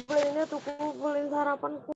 beliinnya tuh beliin sarapanku.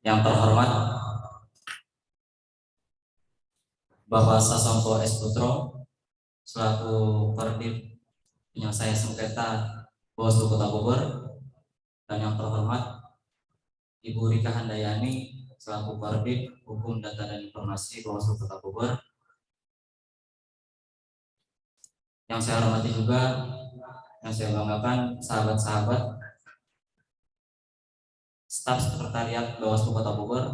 Yang terhormat Bapak Sasongko S. Putro selaku Korbit Penyelesaian Sengketa Bawaslu Kota Bogor, dan yang terhormat Ibu Rika Handayani selaku Korbit Hukum Data dan Informasi Bawaslu Kota Bogor. Yang saya hormati juga, yang saya banggakan sahabat-sahabat staf sekretariat Bawaslu Kota Bogor,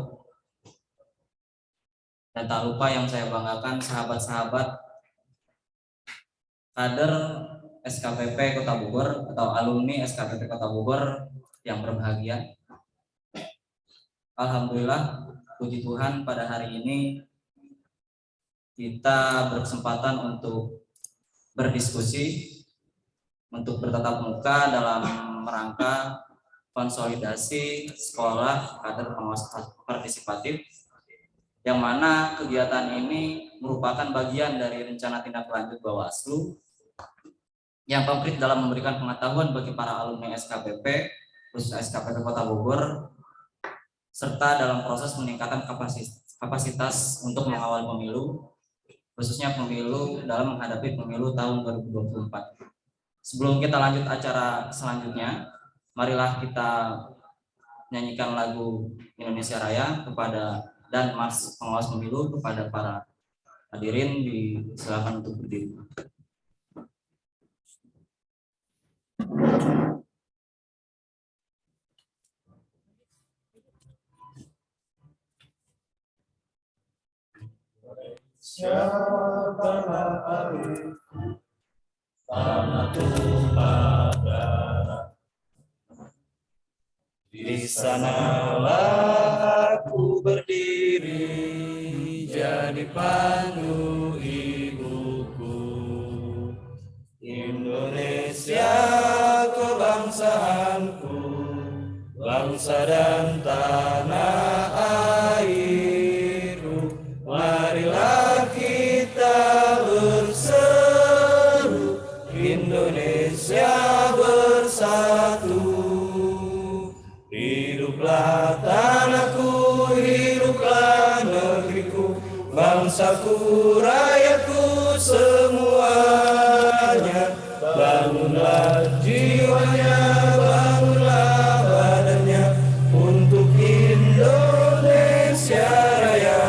dan tak lupa yang saya banggakan sahabat-sahabat kader SKPP Kota Bogor atau alumni SKPP Kota Bogor yang berbahagia. Alhamdulillah, puji Tuhan, pada hari ini kita berkesempatan untuk berdiskusi, untuk bertatap muka dalam rangka konsolidasi sekolah kader pengawas partisipatif, yang mana kegiatan ini merupakan bagian dari rencana tindak lanjut Bawaslu yang konkret dalam memberikan pengetahuan bagi para alumni SKPP, khusus SKPP Kota Bogor, serta dalam proses meningkatkan kapasitas untuk mengawal pemilu, khususnya pemilu dalam menghadapi pemilu tahun 2024. Sebelum kita lanjut acara selanjutnya, marilah kita nyanyikan lagu Indonesia Raya kepada dan Mars Pengawas Pemilu kepada para hadirin. Silakan untuk berdiri. Siapalah arif tanah tumpah darah, di sanalah aku berdiri jadi pandu ibuku. Indonesia kebangsaanku, bangsa dan tanah airku. Marilah kita berseru, Indonesia bersatu. Hiduplah tanahku, hiduplah negeriku, bangsaku, rakyatku semuanya. Bangunlah jiwanya, bangunlah badannya untuk Indonesia Raya.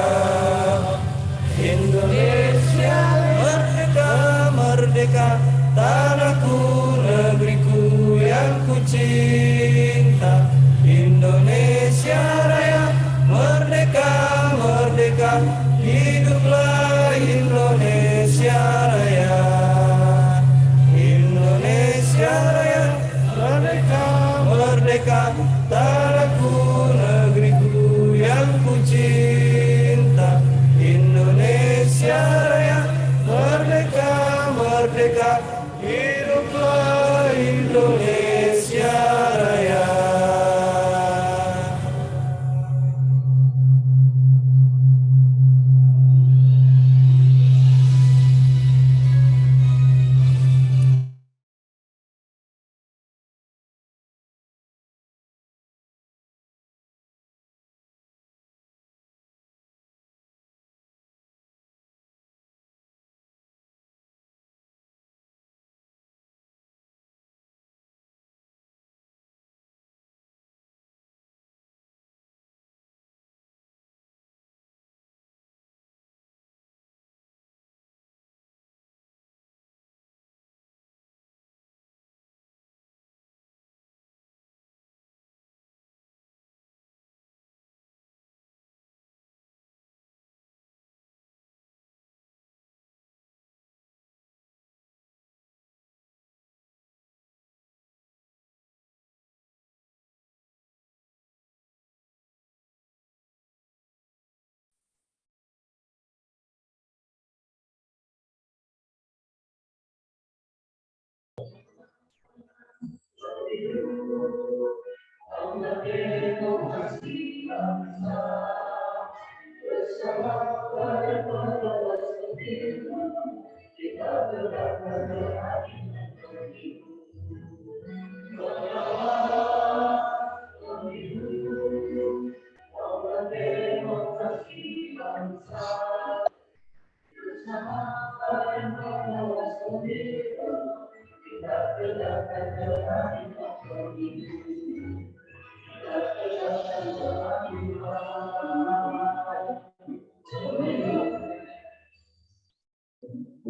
Indonesia merdeka, merdeka, tanahku, negeriku yang ku cinta. Indonesia Raya merdeka, merdeka, hiduplah Indonesia Raya. Indonesia Raya merdeka, merdeka, tanahku, negeriku yang ku cinta. Indonesia Raya merdeka, merdeka, hiduplah Indonesia Raya.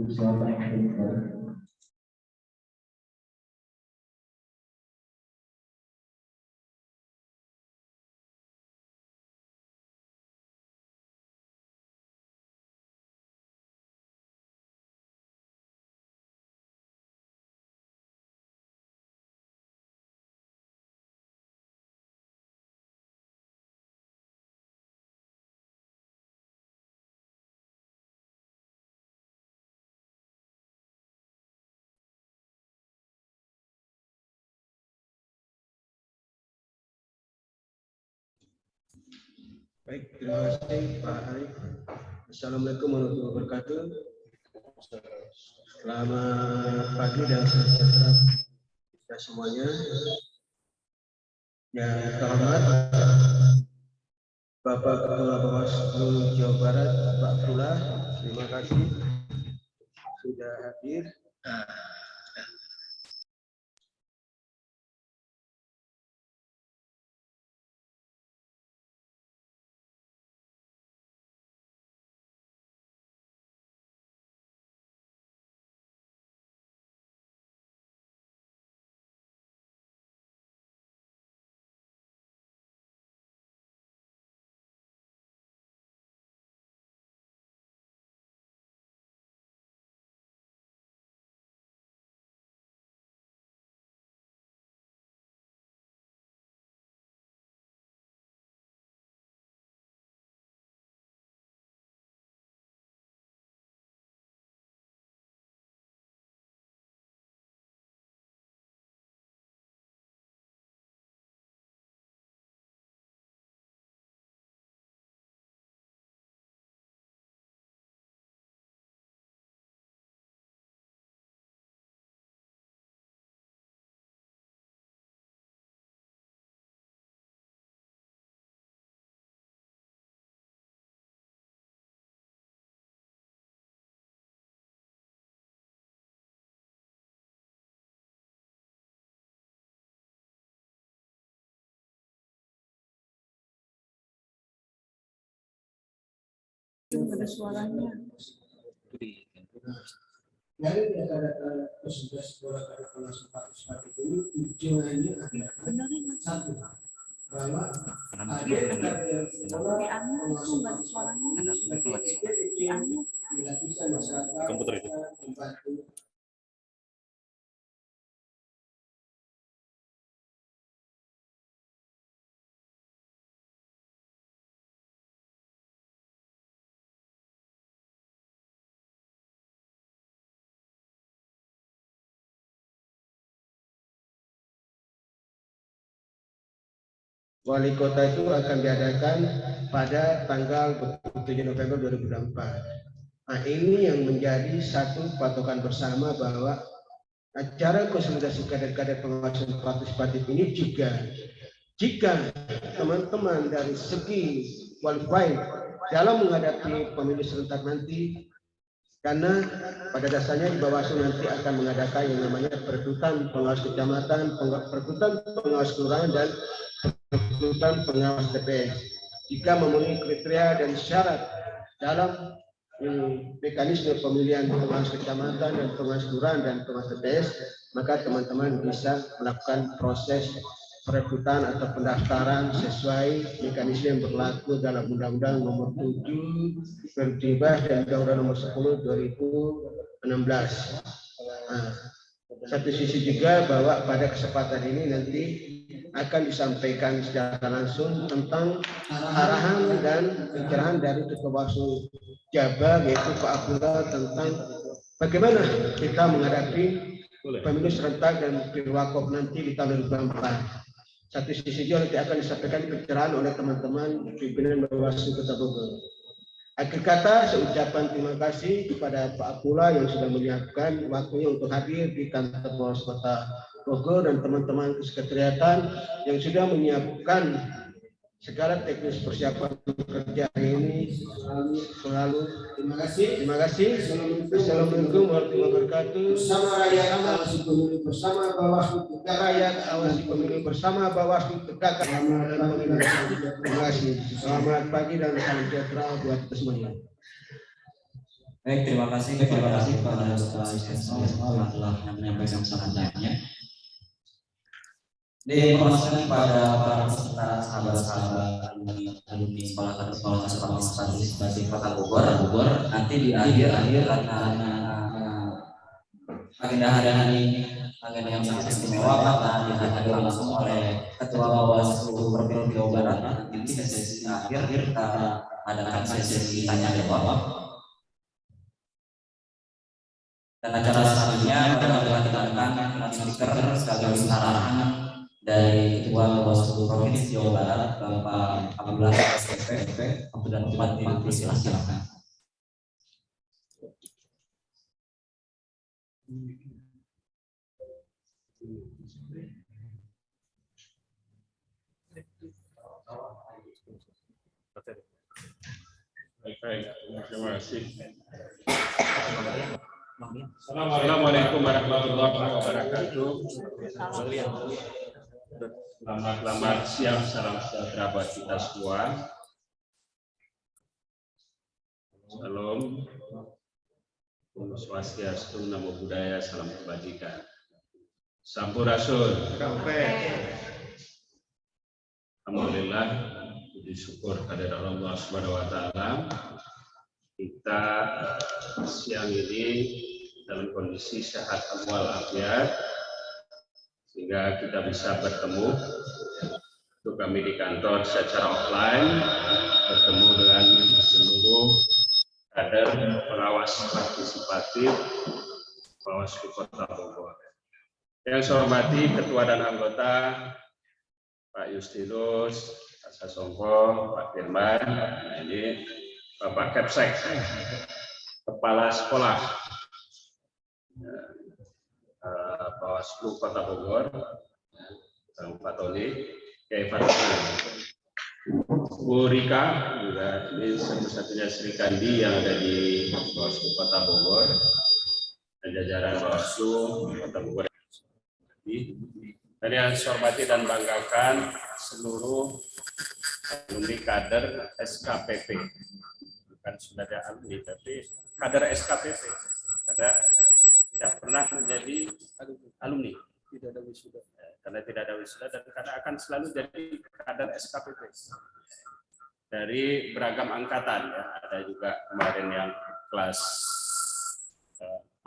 Siapa yang kedua? Baik, terima kasih Pak Arif. Assalamualaikum warahmatullahi wabarakatuh. Selamat pagi dan sejahtera kita semuanya. Yang terhormat Bapak Ketua Bawaslu Jawa Barat, Pak Abdullah, terima kasih sudah hadir. Ada suaranya. Dari data-data peserta sekolah pada kelas 4 ini tujuannya adalah satu, bahwa ada sekolah lapisan masyarakat komputer itu. membantu Wali kota itu akan diadakan pada tanggal 7 November 2024. Nah, ini yang menjadi satu patokan bersama bahwa acara konsolidasi kader-kader pengawas partisipatif ini juga jika teman-teman dari segi qualified dalam menghadapi pemilu serentak nanti, karena pada dasarnya di Bawaslu nanti akan mengadakan yang namanya perekrutan pengawas kecamatan, perekrutan pengawas kelurahan, dan perekrutan pengawas TPS. Jika memenuhi kriteria dan syarat dalam mekanisme pemilihan pengawas kecamatan dan pengawas kelurahan dan pengawas TPS, maka teman-teman bisa melakukan proses perekrutan atau pendaftaran sesuai mekanisme yang berlaku dalam Undang-Undang Nomor 7 2017 dan Undang-Undang Nomor 10 2016. Nah, satu sisi juga bahwa pada kesempatan ini nanti akan disampaikan secara langsung tentang arahan dan pencerahan dari Ketua Bawaslu Jabar, yaitu Pak Abdullah, tentang bagaimana kita menghadapi pemilu serentak dan pilwakop nanti di tahun 2024. Satu sisi juga nanti akan disampaikan pencerahan oleh teman-teman pimpinan Bawaslu Kota Bogor. Akhir kata, saya ucapkan terima kasih kepada Pak Abdullah yang sudah menyiapkan waktunya untuk hadir di kantor Bawaslu Kota Bogor dan teman-teman kesekretariatan yang sudah menyiapkan segala teknis persiapan kerja ini selalu. Terima kasih. Assalamualaikum warahmatullahi wabarakatuh. Bersama rakyat awasi pemilu bersama Bawaslu tegak. Rakyat awasi pemilu bersama Bawaslu tegak. Terima kasih. Selamat pagi dan salam sejahtera buat kita semuanya. Baik, terima kasih kepada Bapak Isesno yang telah menyampaikan sambutannya. Diinformasikan kepada para peserta, sahabat-sahabat alumni sekolah partisipasi Kota Bogor, nanti di akhir karena agenda hari ini agenda yang sangat istimewa, maka dihadiri langsung oleh Ketua Bawaslu Provinsi Jawa Barat. Nanti di sesi akhir kita adakan sesi tanya jawab. Dan acara selanjutnya adalah kita akan speaker sekaligus arahan dari Ketua Bawaslu Provinsi Jawa Barat, Bapak Abdullah SPP. Abdullah Bupati, silakan. Baik, terima kasih. Assalamualaikum warahmatullahi wabarakatuh. Selamat siang, salam sejahtera buat kita semua. Salam, Om Swastiastu, Namo Buddhaya, salam kebajikan. Sampurasun. Alhamdulillah, puji syukur kehadirat Allah Subhanahu wa taala. Kita siang ini dalam kondisi sehat walafiat sehingga kita bisa bertemu. Untuk kami di kantor secara offline bertemu dengan seluruh kader pengawas partisipatif Bawaslu Kota Bogor. Yang saya hormati Ketua dan anggota Pak Justinus, Pak Sasongko, Pak Firman, ini Bapak Kepsek, Kepala Sekolah Bawaslu Kota Bogor, Pak Tony, Kiai Fatima, Bu Rika, juga ini satu-satunya Sri Kandi yang ada di Bawaslu Kota Bogor, dan jajaran Bawaslu Kota Bogor. Dan yang saya hormati dan banggakan seluruh alumni kader SKPP, bukan sudah ada alumni, tapi kader SKPP, karena tidak pernah menjadi alumni, tidak ada wisuda, karena tidak ada wisuda, dan karena akan selalu jadi kader SKPP dari beragam angkatan. Ya. Ada juga kemarin yang kelas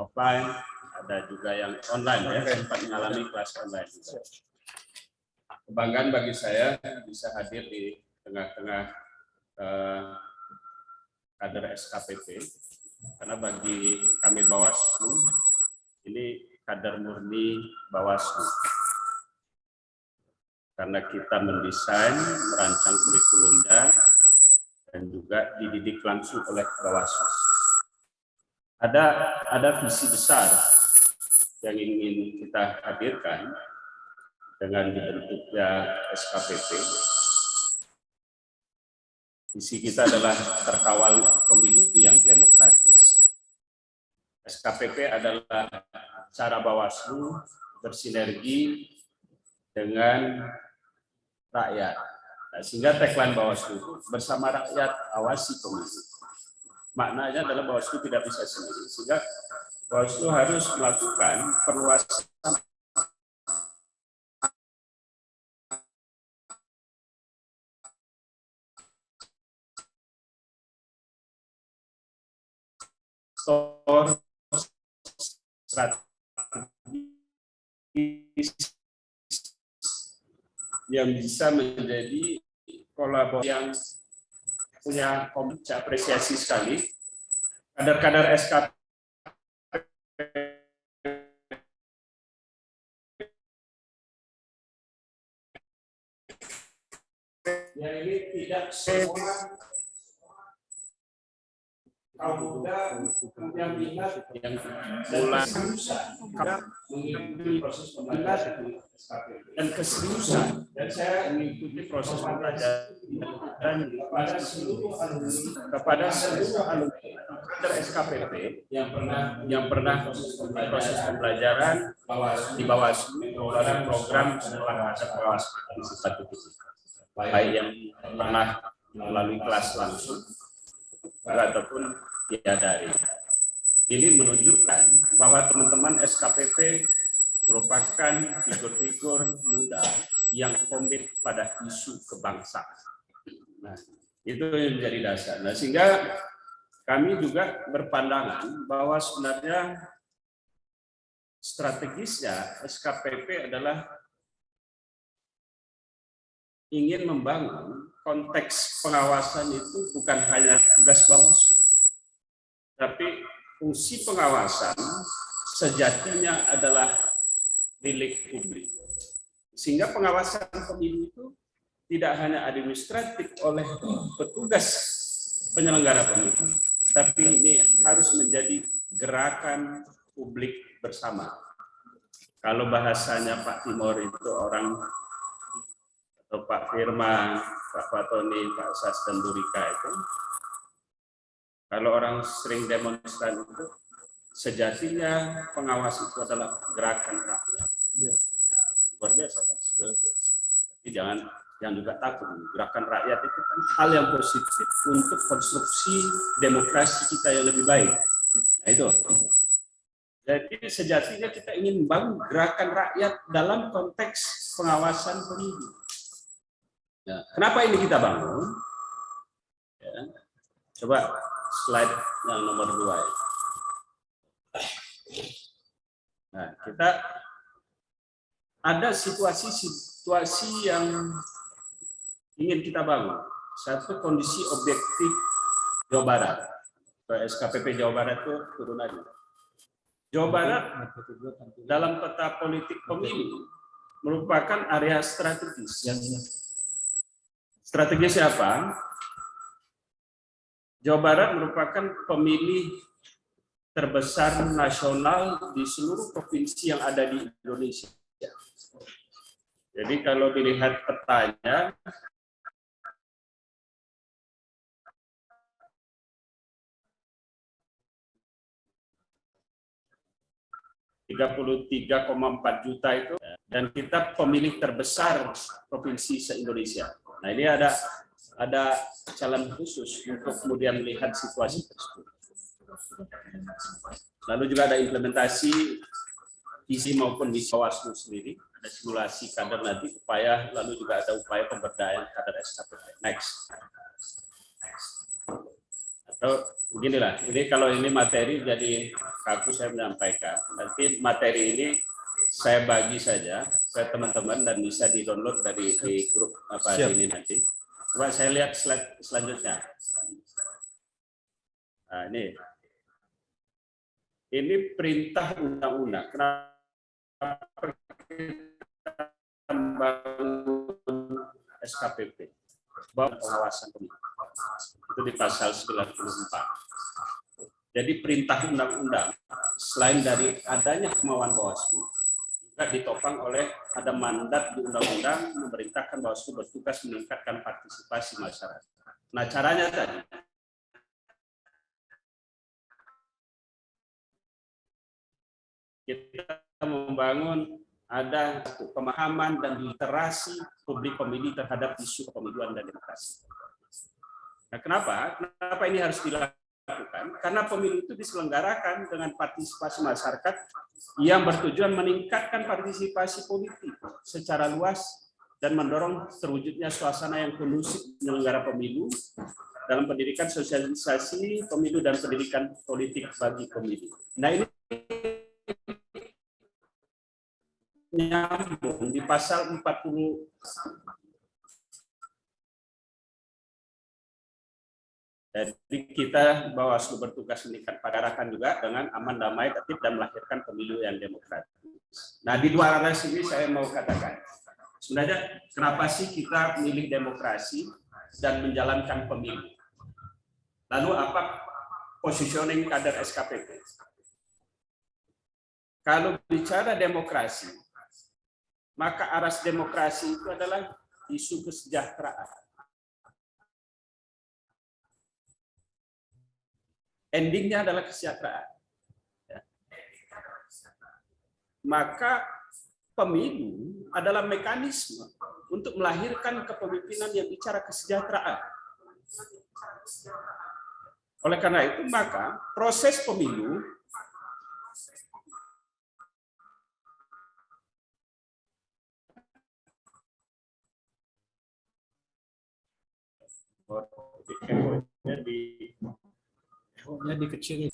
offline, ada juga yang online, ya, sempat mengalami kelas online juga. Kebanggaan bagi saya bisa hadir di tengah-tengah kader SKPP, karena bagi kami Bawaslu ini kader murni Bawaslu, karena kita mendesain, merancang kurikulumnya, dan juga dididik langsung oleh Bawaslu. Ada visi besar yang ingin kita hadirkan dengan dibentuknya SKPP. Visi kita adalah terkawal pemilu yang demokratis. SKPP adalah cara Bawaslu bersinergi dengan rakyat. Nah, sehingga tagline Bawaslu bersama rakyat awasi pemilu. Maknanya adalah Bawaslu tidak bisa sendiri, sehingga Bawaslu harus melakukan perluasan strategis yang bisa menjadi kolaborasi yang punya kompetensi apresiasi sekali. Kader-kader SKP yang ini tidak semua kaum muda yang minat yang mulai mengikuti proses pembelajaran dan keseriusan, dan saya mengikuti proses pembelajaran kepada seluruh alumni kader SKPP yang pernah proses pembelajaran di Bawaslu melalui program sekolah kader pengawas partisipatif, baik yang pernah melalui kelas langsung ataupun diadari. ini menunjukkan bahwa teman-teman SKPP merupakan figur-figur muda yang komit pada isu kebangsaan. Nah, itu yang menjadi dasar. Nah, sehingga kami juga berpandangan bahwa sebenarnya strategisnya SKPP adalah ingin membangun konteks pengawasan itu bukan hanya tugas Bawaslu, tapi fungsi pengawasan sejatinya adalah milik publik. Sehingga pengawasan pemilu itu tidak hanya administratif oleh petugas penyelenggara pemilu, tapi ini harus menjadi gerakan publik bersama. Kalau bahasanya Pak Timur itu orang, atau Pak Firman, Pak Fatoni, Pak Sas dan Durika itu, kalau orang sering demonstran itu, sejatinya pengawas itu adalah gerakan rakyat. Luar biasa. Jadi jangan juga takut. Gerakan rakyat itu kan hal yang positif untuk konstruksi demokrasi kita yang lebih baik. Nah, itu. Jadi sejatinya kita ingin membangun gerakan rakyat dalam konteks pengawasan pemilu. Nah, kenapa ini kita bangun? Ya. Coba slide yang nomor 2. Nah, kita ada situasi yang ingin kita bangun. Satu, kondisi objektif Jawa Barat. SKPP Jawa Barat itu turunannya. Jawa Barat dalam peta politik pemilu merupakan area strategis. Strategis apa? Jawa Barat merupakan pemilih terbesar nasional di seluruh provinsi yang ada di Indonesia. Jadi kalau dilihat petanya, ,4 juta itu, dan kita pemilih terbesar provinsi se-Indonesia. Nah, ini ada calon khusus untuk kemudian melihat situasi tersebut. Lalu juga ada implementasi visi maupun misi Bawaslu sendiri, ada simulasi kader nanti, lalu juga ada upaya pemberdayaan kader SKPP. Next. Atau beginilah, ini kalau ini materi jadi kaku saya menyampaikan. Nanti materi ini saya bagi saja ke teman-teman dan bisa di-download dari di grup ini nanti. Coba saya lihat slide selanjutnya. Nah, ini perintah undang-undang. Kenapa kita membangun SKPP? Bahwa pengawasan pemilu. Itu di pasal 94. Jadi perintah undang-undang, selain dari adanya kemauan Bawaslu, juga ditopang oleh ada mandat di undang-undang memerintahkan Bawaslu bertugas meningkatkan partisipasi masyarakat. Nah, caranya tadi, kita membangun ada pemahaman dan literasi publik pemilih terhadap isu kepemiluan dan demokrasi. Nah, kenapa ini harus dilakukan? Karena pemilu itu diselenggarakan dengan partisipasi masyarakat yang bertujuan meningkatkan partisipasi politik secara luas dan mendorong terwujudnya suasana yang kondusif penyelenggara pemilu dalam pendidikan sosialisasi pemilu dan pendidikan politik bagi pemilu. Nah, ini nyambung di pasal 40. Jadi kita Bawaslu bertugas meningkat padarakan juga dengan aman, damai, tertib dan melahirkan pemilu yang demokratis. Nah, di dua arah sini saya mau katakan, sebenarnya kenapa sih kita milih demokrasi dan menjalankan pemilu? Lalu apa positioning kader SKPP? Kalau bicara demokrasi, maka aras demokrasi itu adalah isu kesejahteraan. Endingnya adalah kesejahteraan. Maka pemilu adalah mekanisme untuk melahirkan kepemimpinan yang bicara kesejahteraan. Oleh karena itu, maka proses pemilu dikecilin.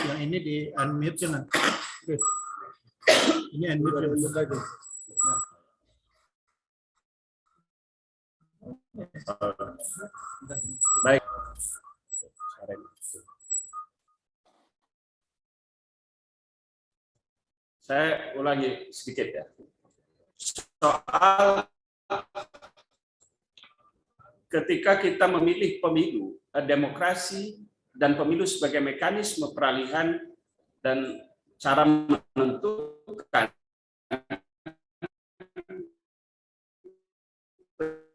Yang ini di unmute jangan. Ini unmute lagi. Baik. Saya ulangi sedikit ya. Soal ketika kita memilih pemilu, demokrasi dan pemilu sebagai mekanisme peralihan dan cara menentukan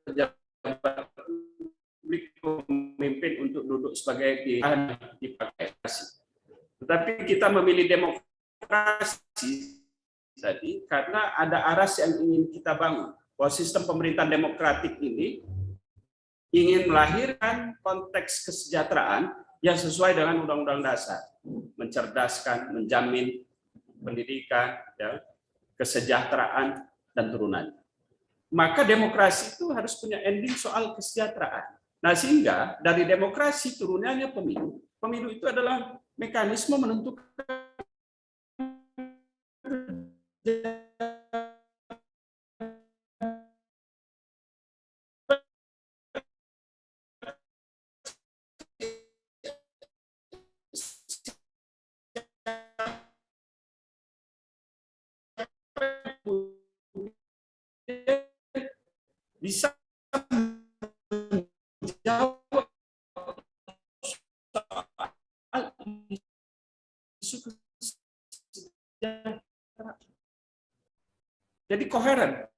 pejabat publik pemimpin untuk duduk sebagai pilihan dipakai. Tetapi kita memilih demokrasi tadi karena ada aras yang ingin kita bangun. Bahwa sistem pemerintahan demokratik ini ingin melahirkan konteks kesejahteraan yang sesuai dengan Undang-Undang Dasar, mencerdaskan, menjamin pendidikan, ya, kesejahteraan dan turunannya. Maka demokrasi itu harus punya ending soal kesejahteraan. Nah, sehingga dari demokrasi turunannya pemilu. Pemilu itu adalah mekanisme menentukan bisa menjawab soal isu kesejahteraan. Jadi koheren.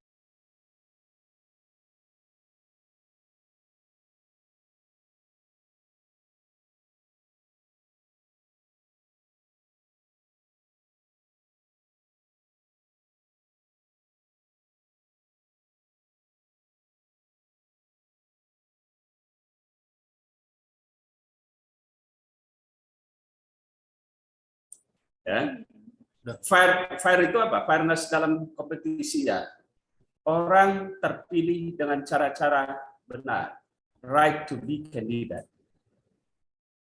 Ya. Fair itu apa? Fairness dalam kompetisi ya. Orang terpilih dengan cara-cara benar. Right to be candidate.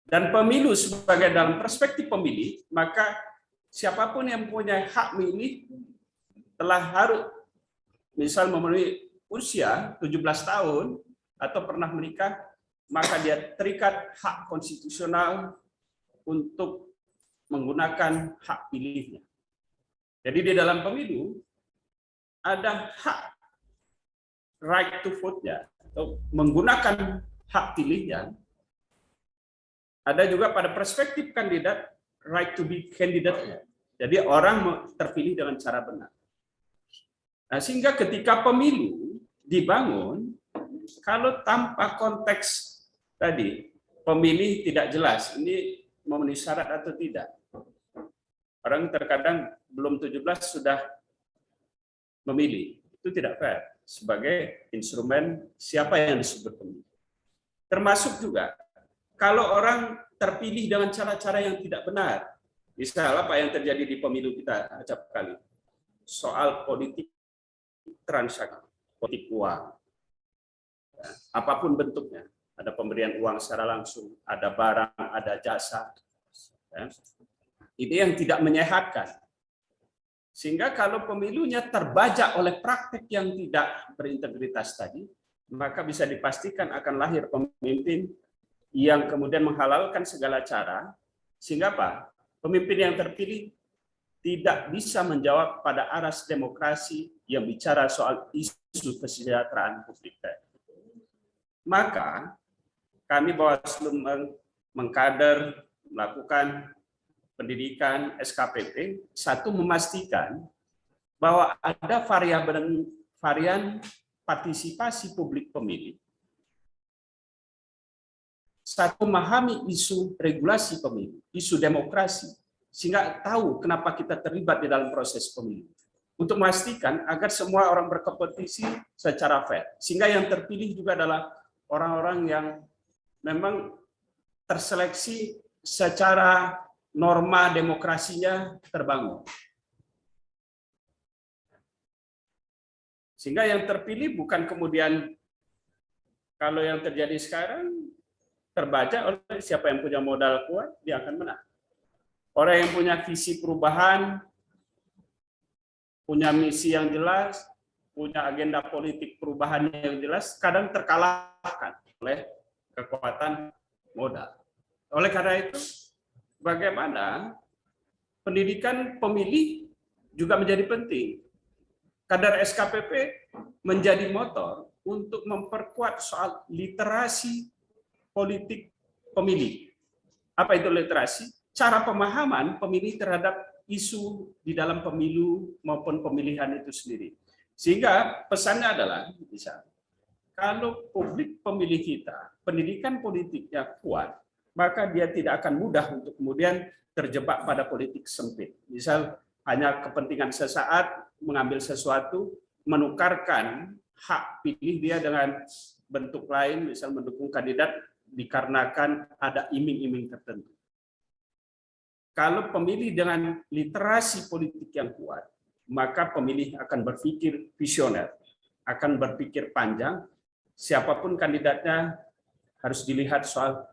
Dan pemilu sebagai dalam perspektif pemilih, maka siapapun yang punya hak milih telah harus misal memenuhi usia 17 tahun atau pernah menikah, maka dia terikat hak konstitusional untuk menggunakan hak pilihnya. Jadi di dalam pemilu ada hak right to vote-nya atau menggunakan hak pilihnya. Ada juga pada perspektif kandidat right to be candidate-nya. Jadi orang terpilih dengan cara benar. Nah, sehingga ketika pemilu dibangun, kalau tanpa konteks tadi pemilih tidak jelas ini memenuhi syarat atau tidak. Orang terkadang belum 17 sudah memilih. Itu tidak fair sebagai instrumen siapa yang disebut pemilih. Termasuk juga kalau orang terpilih dengan cara-cara yang tidak benar. Misal apa yang terjadi di pemilu kita acap kali. Soal politik transaksi, politik uang. Apapun bentuknya. Ada pemberian uang secara langsung, ada barang, ada jasa. Ini yang tidak menyehatkan. Sehingga kalau pemilunya terbajak oleh praktek yang tidak berintegritas tadi, maka bisa dipastikan akan lahir pemimpin yang kemudian menghalalkan segala cara, sehingga apa? Pemimpin yang terpilih tidak bisa menjawab pada aras demokrasi yang bicara soal isu kesejahteraan publik. Maka kami Bawaslu mengkader, melakukan pendidikan SKPP, satu memastikan bahwa ada varian partisipasi publik pemilih. Satu, memahami isu regulasi pemilu, isu demokrasi, sehingga tahu kenapa kita terlibat di dalam proses pemilu. untuk memastikan agar semua orang berkompetisi secara fair. Sehingga yang terpilih juga adalah orang-orang yang memang terseleksi secara norma demokrasinya terbangun. Sehingga yang terpilih bukan kemudian kalau yang terjadi sekarang terbaca oleh siapa yang punya modal kuat, dia akan menang. Orang yang punya visi perubahan, punya misi yang jelas, punya agenda politik perubahan yang jelas, kadang terkalahkan oleh kekuatan modal. Oleh karena itu, bagaimana pendidikan pemilih juga menjadi penting. Kadar SKPP menjadi motor untuk memperkuat soal literasi politik pemilih. Apa itu literasi? Cara pemahaman pemilih terhadap isu di dalam pemilu maupun pemilihan itu sendiri. Sehingga pesannya adalah, misalnya, kalau publik pemilih kita, pendidikan politiknya kuat, maka dia tidak akan mudah untuk kemudian terjebak pada politik sempit. Misal, hanya kepentingan sesaat, mengambil sesuatu, menukarkan hak pilih dia dengan bentuk lain, misal mendukung kandidat dikarenakan ada iming-iming tertentu. Kalau pemilih dengan literasi politik yang kuat, maka pemilih akan berpikir visioner, akan berpikir panjang, siapapun kandidatnya harus dilihat soal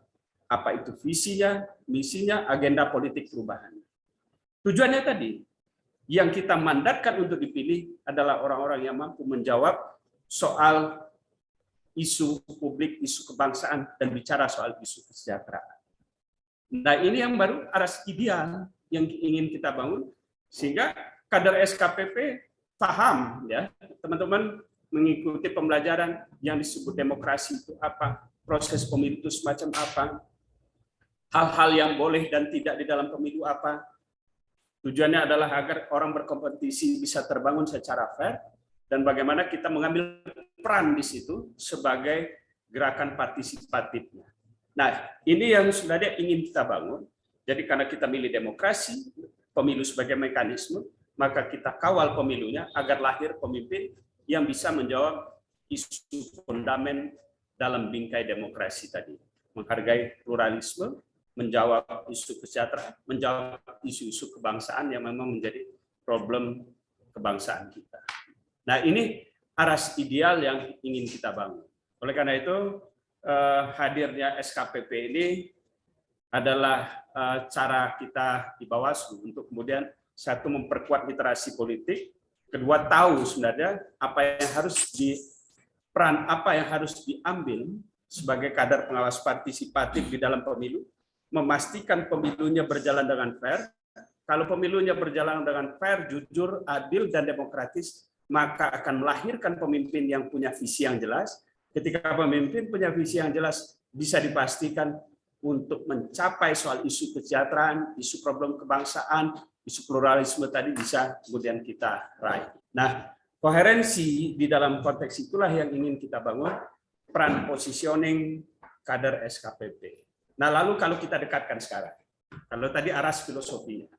apa itu visinya, misinya, agenda politik perubahan. Tujuannya tadi, yang kita mandatkan untuk dipilih adalah orang-orang yang mampu menjawab soal isu publik, isu kebangsaan, dan bicara soal isu kesejahteraan. Nah, ini yang baru aras ideal yang ingin kita bangun, sehingga kader SKPP paham, ya teman-teman mengikuti pembelajaran yang disebut demokrasi itu apa, proses pemilu itu semacam apa, hal-hal yang boleh dan tidak di dalam pemilu apa. Tujuannya adalah agar orang berkompetisi bisa terbangun secara fair, dan bagaimana kita mengambil peran di situ sebagai gerakan partisipatifnya. Nah, ini yang sebenarnya ingin kita bangun. Jadi karena kita milih demokrasi, pemilu sebagai mekanisme, maka kita kawal pemilunya agar lahir pemimpin yang bisa menjawab isu fundamental dalam bingkai demokrasi tadi. Menghargai pluralisme, menjawab isu kesejahteraan, menjawab isu-isu kebangsaan yang memang menjadi problem kebangsaan kita. Nah, ini aras ideal yang ingin kita bangun. Oleh karena itu, hadirnya SKPP ini adalah cara kita di Bawaslu untuk kemudian satu memperkuat literasi politik, kedua tahu sebenarnya apa yang harus diambil sebagai kadar pengawas partisipatif di dalam pemilu, memastikan pemilunya berjalan dengan fair. Kalau pemilunya berjalan dengan fair, jujur, adil, dan demokratis, maka akan melahirkan pemimpin yang punya visi yang jelas. Ketika pemimpin punya visi yang jelas, bisa dipastikan untuk mencapai soal isu kesejahteraan, isu problem kebangsaan, isu pluralisme tadi bisa kemudian kita raih. Nah, koherensi di dalam konteks itulah yang ingin kita bangun, peran positioning kader SKPP. Nah, lalu kalau kita dekatkan sekarang, kalau tadi aras filosofinya,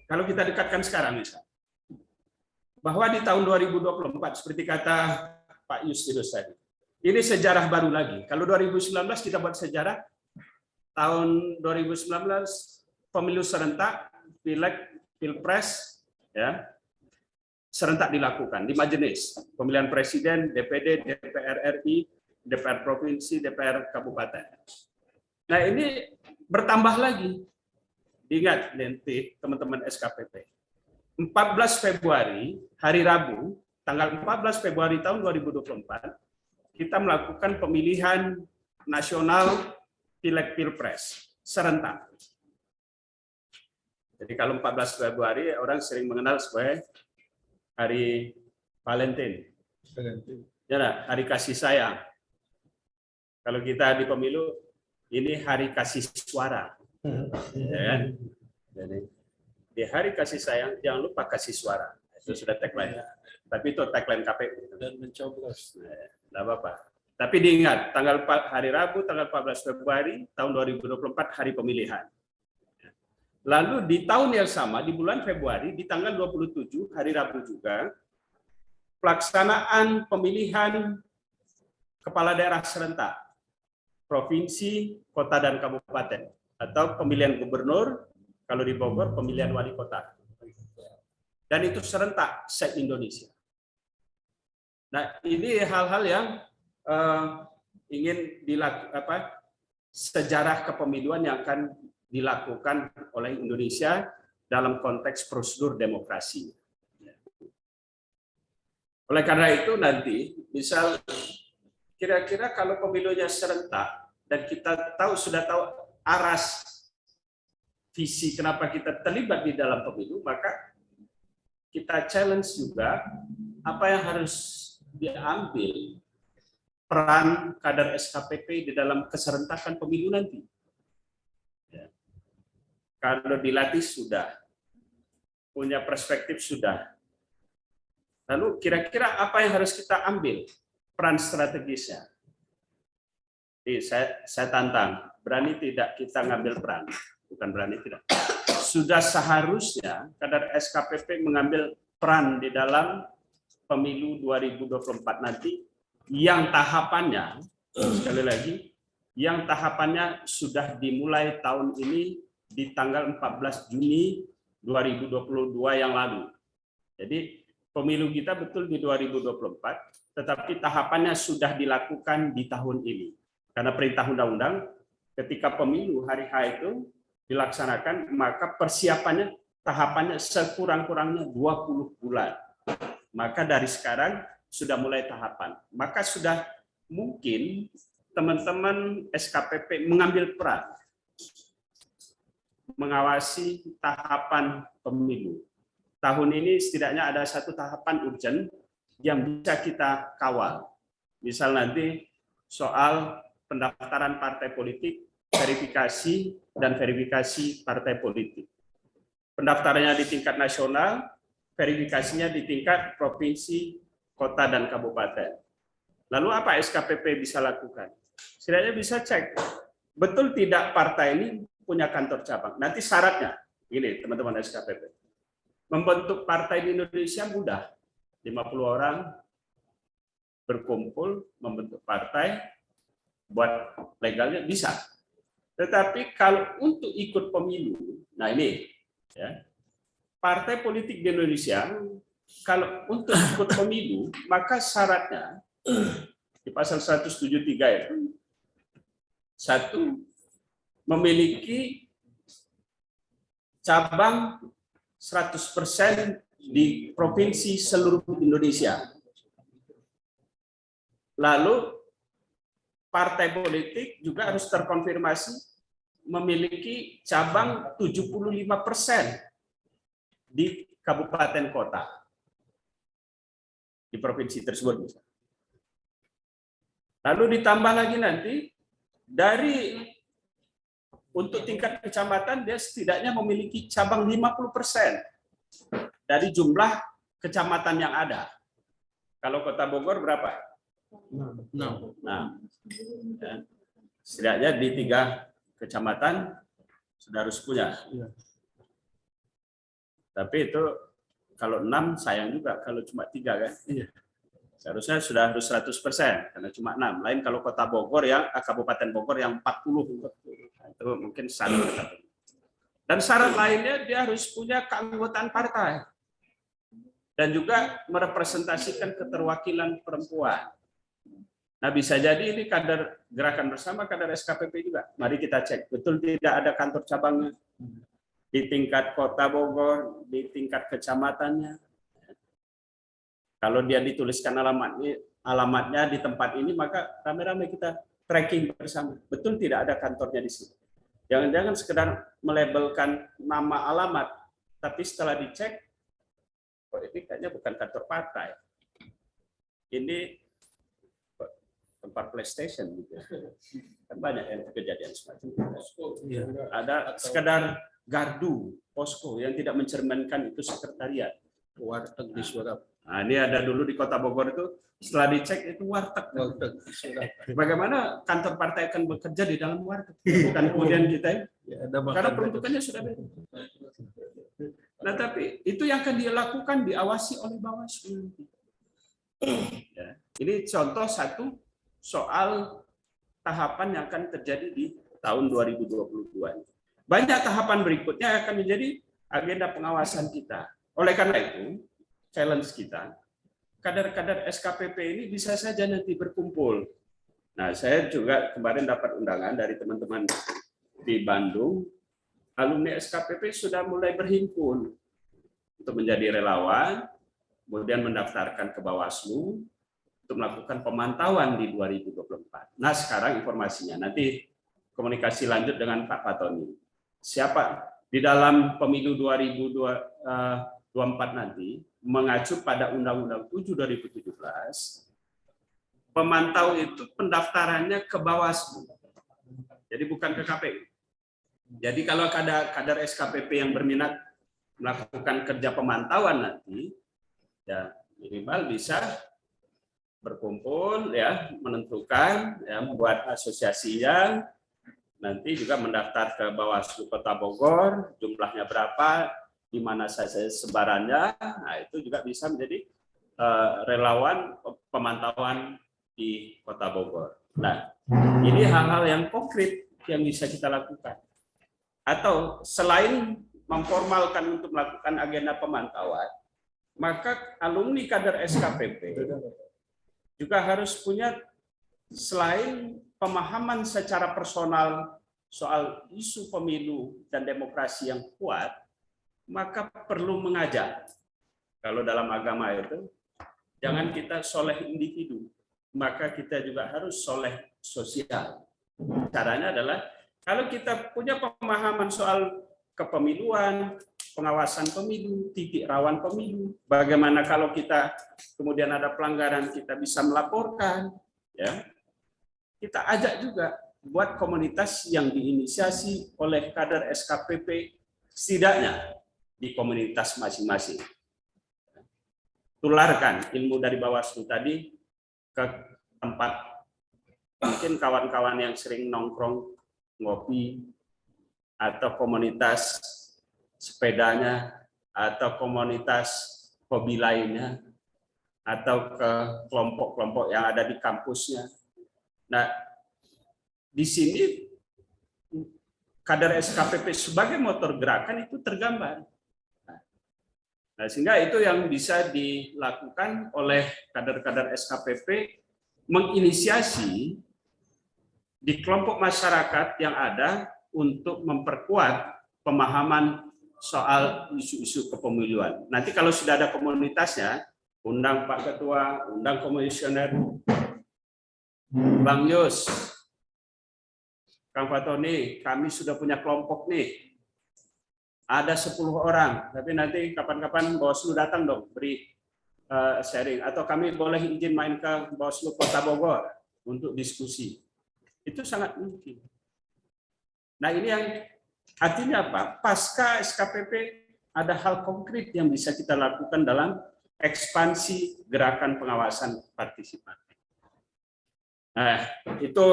kalau kita dekatkan sekarang misalnya, bahwa di tahun 2024, seperti kata Pak Justinus tadi, ini sejarah baru lagi. Kalau 2019 kita buat sejarah, tahun 2019 pemilu serentak, pileg, pilpres, ya, serentak dilakukan, 5 jenis, pemilihan presiden, DPD, DPR RI, DPR provinsi, DPR kabupaten. Nah, ini bertambah lagi. Ingat nanti teman-teman SKPP. 14 Februari, hari Rabu, tanggal 14 Februari tahun 2024, kita melakukan pemilihan nasional pileg pilpres serentak. Jadi kalau 14 Februari orang sering mengenal sebagai hari Valentine. Ya, hari kasih sayang. Kalau kita di pemilu, ini hari kasih suara. Ya kan? Jadi di hari kasih sayang jangan lupa kasih suara. Itu sudah tagline. Tapi itu tagline KPU. Dan mencoblos. Tidak apa-apa. Tapi diingat hari Rabu tanggal 14 Februari tahun 2024 hari pemilihan. Lalu di tahun yang sama, di bulan Februari, di tanggal 27, hari Rabu juga, pelaksanaan pemilihan kepala daerah serentak, provinsi, kota, dan kabupaten, atau pemilihan gubernur, kalau di Bogor, pemilihan wali kota. Dan itu serentak se-Indonesia. Nah, ini hal-hal yang ingin dilakukan, sejarah kepemiluan yang akan dilakukan oleh Indonesia dalam konteks prosedur demokrasi. Oleh karena itu nanti, misal kira-kira kalau pemilunya serentak dan kita sudah tahu aras visi kenapa kita terlibat di dalam pemilu, maka kita challenge juga apa yang harus diambil peran kader SKPP di dalam keserentakan pemilu nanti. Kalau dilatih sudah, punya perspektif sudah. Lalu kira-kira apa yang harus kita ambil peran strategisnya? Jadi saya tantang, berani tidak kita ngambil peran? Bukan berani tidak. Sudah seharusnya kader SKPP mengambil peran di dalam pemilu 2024 nanti yang tahapannya, sekali lagi, yang tahapannya sudah dimulai tahun ini di tanggal 14 Juni 2022 yang lalu. Jadi pemilu kita betul di 2024, tetapi tahapannya sudah dilakukan di tahun ini. Karena perintah undang-undang, ketika pemilu hari H itu dilaksanakan, maka persiapannya, tahapannya sekurang-kurangnya 20 bulan. Maka dari sekarang sudah mulai tahapan. Maka sudah mungkin teman-teman SKPP mengambil peran mengawasi tahapan pemilu. Tahun ini setidaknya ada satu tahapan urgent yang bisa kita kawal. Misal nanti soal pendaftaran partai politik, verifikasi dan verifikasi partai politik. Pendaftarannya di tingkat nasional, verifikasinya di tingkat provinsi, kota, dan kabupaten. Lalu apa SKPP bisa lakukan? Setidaknya bisa cek, betul tidak partai ini punya kantor cabang. Nanti syaratnya, ini teman-teman SKPP, membentuk partai di Indonesia mudah. 50 orang berkumpul, membentuk partai, buat legalnya bisa. Tetapi kalau untuk ikut pemilu, nah ini, ya, partai politik di Indonesia, kalau untuk ikut pemilu, maka syaratnya, di pasal 173 itu, satu, memiliki cabang 100% di provinsi seluruh Indonesia. Lalu partai politik juga harus terkonfirmasi memiliki cabang 75% di kabupaten kota di provinsi tersebut. Lalu ditambah lagi nanti dari untuk tingkat kecamatan dia setidaknya memiliki cabang 50% dari jumlah kecamatan yang ada. Kalau Kota Bogor berapa? 6. Nah, ya. Setidaknya di 3 kecamatan sudah harus punya. Tapi itu kalau 6 sayang juga kalau cuma 3 kan. Seharusnya sudah harus 100% karena cuma 6. Lain kalau Kota Bogor yang Kabupaten Bogor yang 40. Itu mungkin syarat. Dan syarat lainnya dia harus punya keanggotaan partai. Dan juga merepresentasikan keterwakilan perempuan. Nah, bisa jadi ini kader Gerakan Bersama, kader SKPP juga. Mari kita cek, betul tidak ada kantor cabangnya di tingkat Kota Bogor, di tingkat kecamatannya. Kalau dia dituliskan alamatnya di tempat ini, maka rame-rame kita tracking bersama. Betul tidak ada kantornya di sini. Jangan-jangan sekedar melabelkan nama alamat, tapi setelah dicek, oh ini kayaknya bukan kantor partai. Ini tempat PlayStation gitu. Kan banyak yang kejadian semacam itu. Ada sekedar gardu, posko yang tidak mencerminkan itu sekretariat. Warteg di Surabaya. Nah, ini ada dulu di Kota Bogor itu, setelah dicek itu warteg. Warteg di Surabaya. Bagaimana kantor partai akan bekerja di dalam warteg? Bukan kemudian kita, Ya, ada karena makan peruntukannya sudah beda. Nah, tapi itu yang akan dilakukan diawasi oleh Bawaslu. Ya, ini contoh satu soal tahapan yang akan terjadi di tahun 2022. Banyak tahapan berikutnya akan menjadi agenda pengawasan kita. Oleh karena itu, challenge kita, kader-kader SKPP ini bisa saja nanti berkumpul. Nah, saya juga kemarin dapat undangan dari teman-teman di Bandung, alumni SKPP sudah mulai berhimpun untuk menjadi relawan, kemudian mendaftarkan ke Bawaslu untuk melakukan pemantauan di 2024. Nah, sekarang informasinya, nanti komunikasi lanjut dengan Pak Patoni. Siapa di dalam pemilu 2024 nanti, mengacu pada Undang-Undang 7 2017, pemantau itu pendaftarannya ke Bawaslu. Jadi bukan ke KPU. Jadi kalau ada kader SKPP yang berminat melakukan kerja pemantauan nanti, ya minimal bisa berkumpul, ya menentukan, ya membuat asosiasinya, nanti juga mendaftar ke Bawaslu Kota Bogor, jumlahnya berapa, di mana saja sebarannya, nah itu juga bisa menjadi relawan pemantauan di Kota Bogor. Nah, ini hal-hal yang konkret yang bisa kita lakukan. Atau selain memformalkan untuk melakukan agenda pemantauan, maka alumni kader SKPP juga harus punya, selain pemahaman secara personal soal isu pemilu dan demokrasi yang kuat, maka perlu mengajak. Kalau dalam agama itu, jangan kita soleh individu, maka kita juga harus soleh sosial. Caranya adalah, kalau kita punya pemahaman soal kepemiluan, pengawasan pemilu, titik rawan pemilu, bagaimana kalau kita kemudian ada pelanggaran kita bisa melaporkan, ya. Kita ajak juga buat komunitas yang diinisiasi oleh kader SKPP, setidaknya di komunitas masing-masing. Tularkan ilmu dari Bawaslu tadi ke tempat, mungkin kawan-kawan yang sering nongkrong ngopi, atau komunitas sepedanya, atau komunitas hobi lainnya, atau ke kelompok-kelompok yang ada di kampusnya. Nah, di sini kader SKPP sebagai motor gerakan itu tergambar. Nah, sehingga itu yang bisa dilakukan oleh kader-kader SKPP, menginisiasi di kelompok masyarakat yang ada untuk memperkuat pemahaman soal isu-isu kepemiluan. Nanti kalau sudah ada komunitasnya, undang Pak Ketua, undang Komisioner, Bang Yus, Kang Fatoni, kami sudah punya kelompok nih. Ada 10 orang, tapi nanti kapan-kapan Bawaslu datang dong, beri sharing. Atau kami boleh izin main ke Bawaslu Kota Bogor untuk diskusi. Itu sangat mungkin. Nah, ini yang artinya apa? Pasca SKPP ada hal konkret yang bisa kita lakukan dalam ekspansi gerakan pengawasan partisipatif. Nah, itu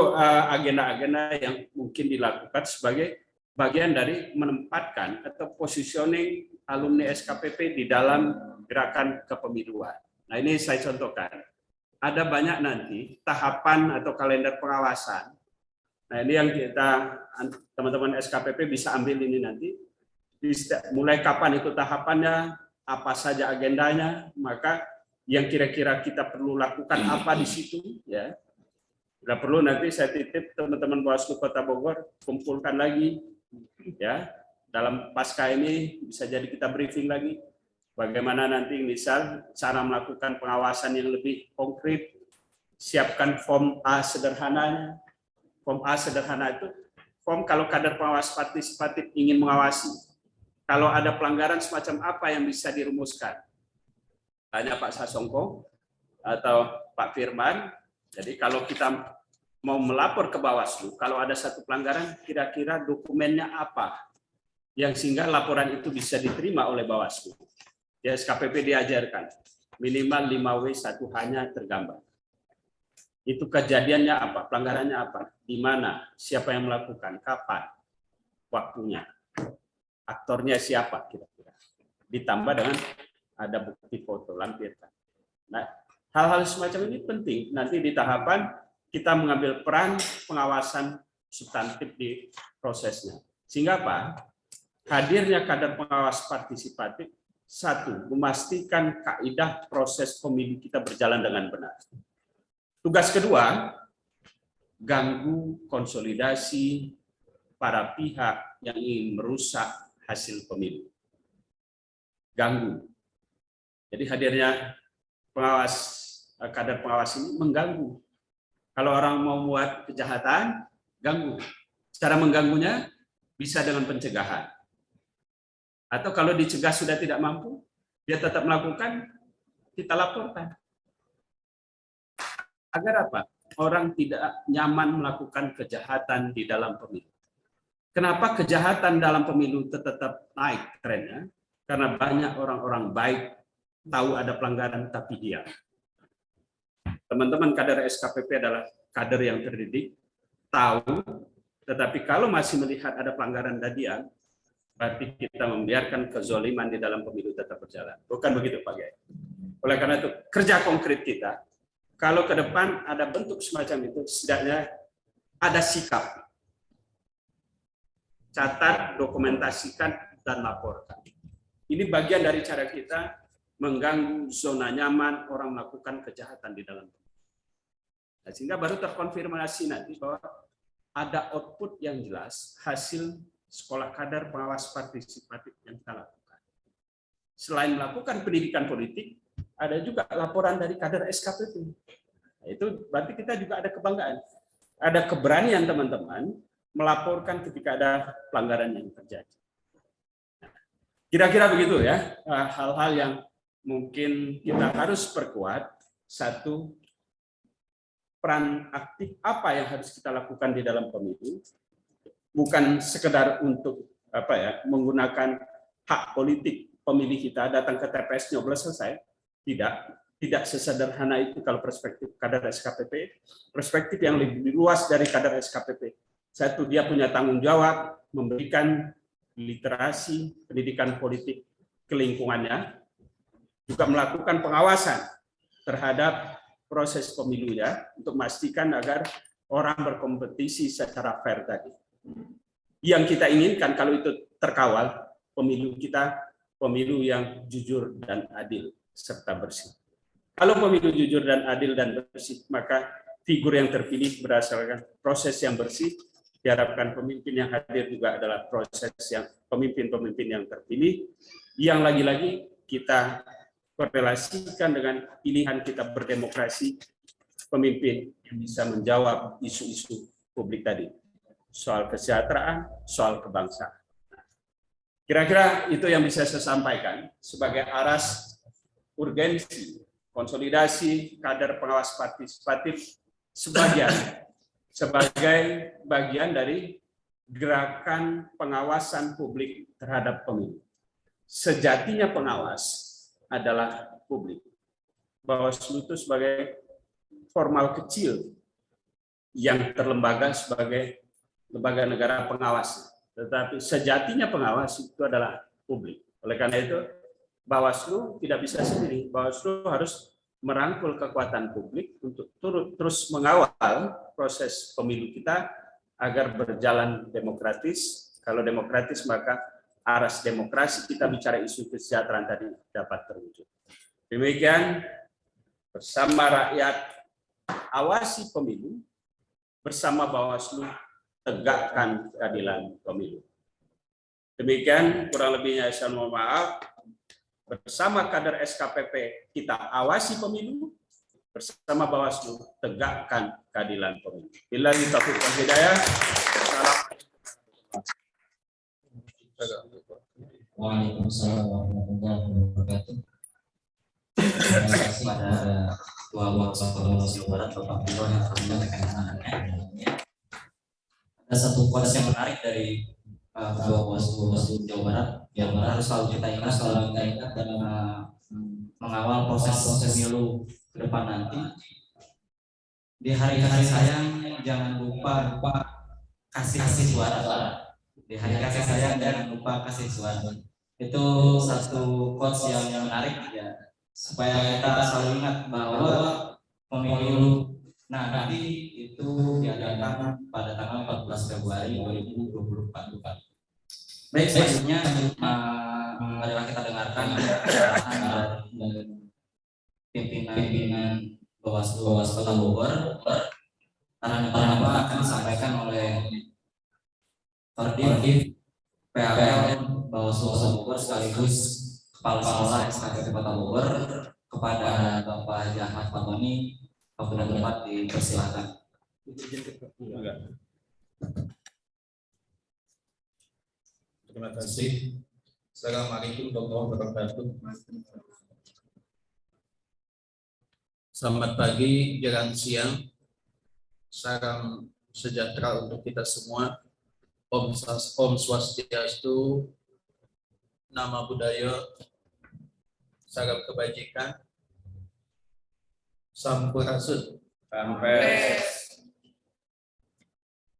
agenda-agenda yang mungkin dilakukan sebagai bagian dari menempatkan atau positioning alumni SKPP di dalam gerakan kepemiluan. Nah, ini saya contohkan. Ada banyak nanti tahapan atau kalender pengawasan. Nah, ini yang kita, teman-teman SKPP bisa ambil ini nanti. Mulai kapan itu tahapannya, apa saja agendanya, maka yang kira-kira kita perlu lakukan apa di situ, ya. Bila perlu nanti saya titip teman-teman Bawaslu Kota Bogor, kumpulkan lagi, ya. Dalam pasca ini bisa jadi kita briefing lagi, bagaimana nanti misal cara melakukan pengawasan yang lebih konkret, siapkan form A sederhananya. Form A sederhana itu form kalau kader pengawas partisipatif ingin mengawasi. Kalau ada pelanggaran semacam apa yang bisa dirumuskan? Tanya Pak Sasongko atau Pak Firman. Jadi kalau kita mau melapor ke Bawaslu, kalau ada satu pelanggaran, kira-kira dokumennya apa? Yang sehingga laporan itu bisa diterima oleh Bawaslu. di SKPP diajarkan minimal 5W1H-nya tergambar. Itu kejadiannya apa? Pelanggarannya apa? Di mana? Siapa yang melakukan? Kapan? Waktunya? Aktornya siapa kira-kira? Ditambah dengan ada bukti foto, lampirkan. Nah, hal-hal semacam ini penting. Nanti di tahapan kita mengambil peran pengawasan substantif di prosesnya. Sehingga apa? Hadirnya kader pengawas partisipatif, satu, memastikan kaidah proses pemilu kita berjalan dengan benar. Tugas kedua, ganggu konsolidasi para pihak yang ingin merusak hasil pemilu. Ganggu. Jadi hadirnya pengawas, kader pengawas ini mengganggu. Kalau orang mau buat kejahatan, ganggu. Cara mengganggunya bisa dengan pencegahan. Atau kalau dicegah sudah tidak mampu, dia tetap melakukan, kita laporkan. Agar apa? Orang tidak nyaman melakukan kejahatan di dalam pemilu. Kenapa kejahatan dalam pemilu tetap naik trennya? Karena banyak orang-orang baik tahu ada pelanggaran tapi diam. Teman-teman kader SKPP adalah kader yang terdidik, tahu, tetapi kalau masih melihat ada pelanggaran dan diam, berarti kita membiarkan kezoliman di dalam pemilu tetap berjalan. Bukan begitu Pak Kiai. Oleh karena itu, kerja konkret kita, kalau ke depan ada bentuk semacam itu, setidaknya ada sikap. Catat, dokumentasikan, dan laporkan. Ini bagian dari cara kita mengganggu zona nyaman orang melakukan kejahatan di dalam. Nah, sehingga baru terkonfirmasi nanti bahwa ada output yang jelas hasil sekolah kader pengawas partisipatif yang kita lakukan. Selain melakukan pendidikan politik, ada juga laporan dari kader SKPP. Nah, itu berarti kita juga ada kebanggaan. Ada keberanian teman-teman melaporkan ketika ada pelanggaran yang terjadi. Kira-kira begitu ya, hal-hal yang mungkin kita harus perkuat. Satu, peran aktif apa yang harus kita lakukan di dalam pemilu, bukan sekedar untuk menggunakan hak politik pemilih kita datang ke TPS nyoblos selesai. Tidak sesederhana itu kalau perspektif kader SKPP. Perspektif yang lebih luas dari kader SKPP. Satu, dia punya tanggung jawab memberikan literasi pendidikan politik ke lingkungannya, juga melakukan pengawasan terhadap proses pemilunya untuk memastikan agar orang berkompetisi secara fair tadi. Yang kita inginkan kalau itu terkawal, pemilu kita pemilu yang jujur dan adil serta bersih. Kalau pemilu jujur dan adil dan bersih, maka figur yang terpilih berdasarkan proses yang bersih. Diharapkan pemimpin yang hadir juga adalah proses yang pemimpin-pemimpin yang terpilih, yang lagi-lagi kita korelasikan dengan pilihan kita berdemokrasi, pemimpin yang bisa menjawab isu-isu publik tadi, soal kesejahteraan, soal kebangsaan. Kira-kira itu yang bisa saya sampaikan sebagai aras urgensi, konsolidasi kader pengawas partisipatif sebagai bagian dari gerakan pengawasan publik terhadap pemilu. Sejatinya pengawas adalah publik. Bawaslu itu sebagai formal kecil yang terlembaga sebagai lembaga negara pengawas. Tetapi sejatinya pengawas itu adalah publik. Oleh karena itu, Bawaslu tidak bisa sendiri. Bawaslu harus merangkul kekuatan publik untuk terus mengawal proses pemilu kita agar berjalan demokratis. Kalau demokratis maka aras demokrasi kita bicara isu kesejahteraan tadi dapat terwujud. Demikian bersama rakyat awasi pemilu, bersama Bawaslu tegakkan keadilan pemilu. Demikian kurang lebihnya saya mohon maaf. Bersama kader SKPP kita awasi pemilu, bersama Bawaslu tegakkan keadilan pemilu. Billahi taufiq wal hidayah. Waalaikumsalam warahmatullahi wabarakatuh. Terima kasih kepada Ketua Bawaslu Barat Bapak Biro yang telah menyampaikan. Ada satu quotes yang menarik dari Ketua Bawaslu Jawa Barat yang harus selalu kita ingat dalam mengawal proses pemilu ke depan nanti. Di hari-hari sayang jangan lupa kasih suara. Di hari kasih sayang jangan lupa kasih suara. Itu satu quotes yang menarik ya, supaya kita selalu ingat bahwa pemilu nanti itu diadakan pada tanggal 14 Februari 2024. Baik, selanjutnya marilah kita dengarkan arahan dari pimpinan Bawaslu Kota Bogor. Arahan apa akan disampaikan oleh Koordinator PAPL Bawaslu Kota Bogor sekaligus Kepala Sekolah SKPP Kota Bogor kepada Bapak Ahmad Fatoni. Waktu dan tempat dipersilakan. Terima kasih. Assalamualaikum warahmatullahi wabarakatuh. Selamat pagi, jelang siang. Salam sejahtera untuk kita semua. Om Swastiastu, nama budaya, salam kebajikan, sampurasun.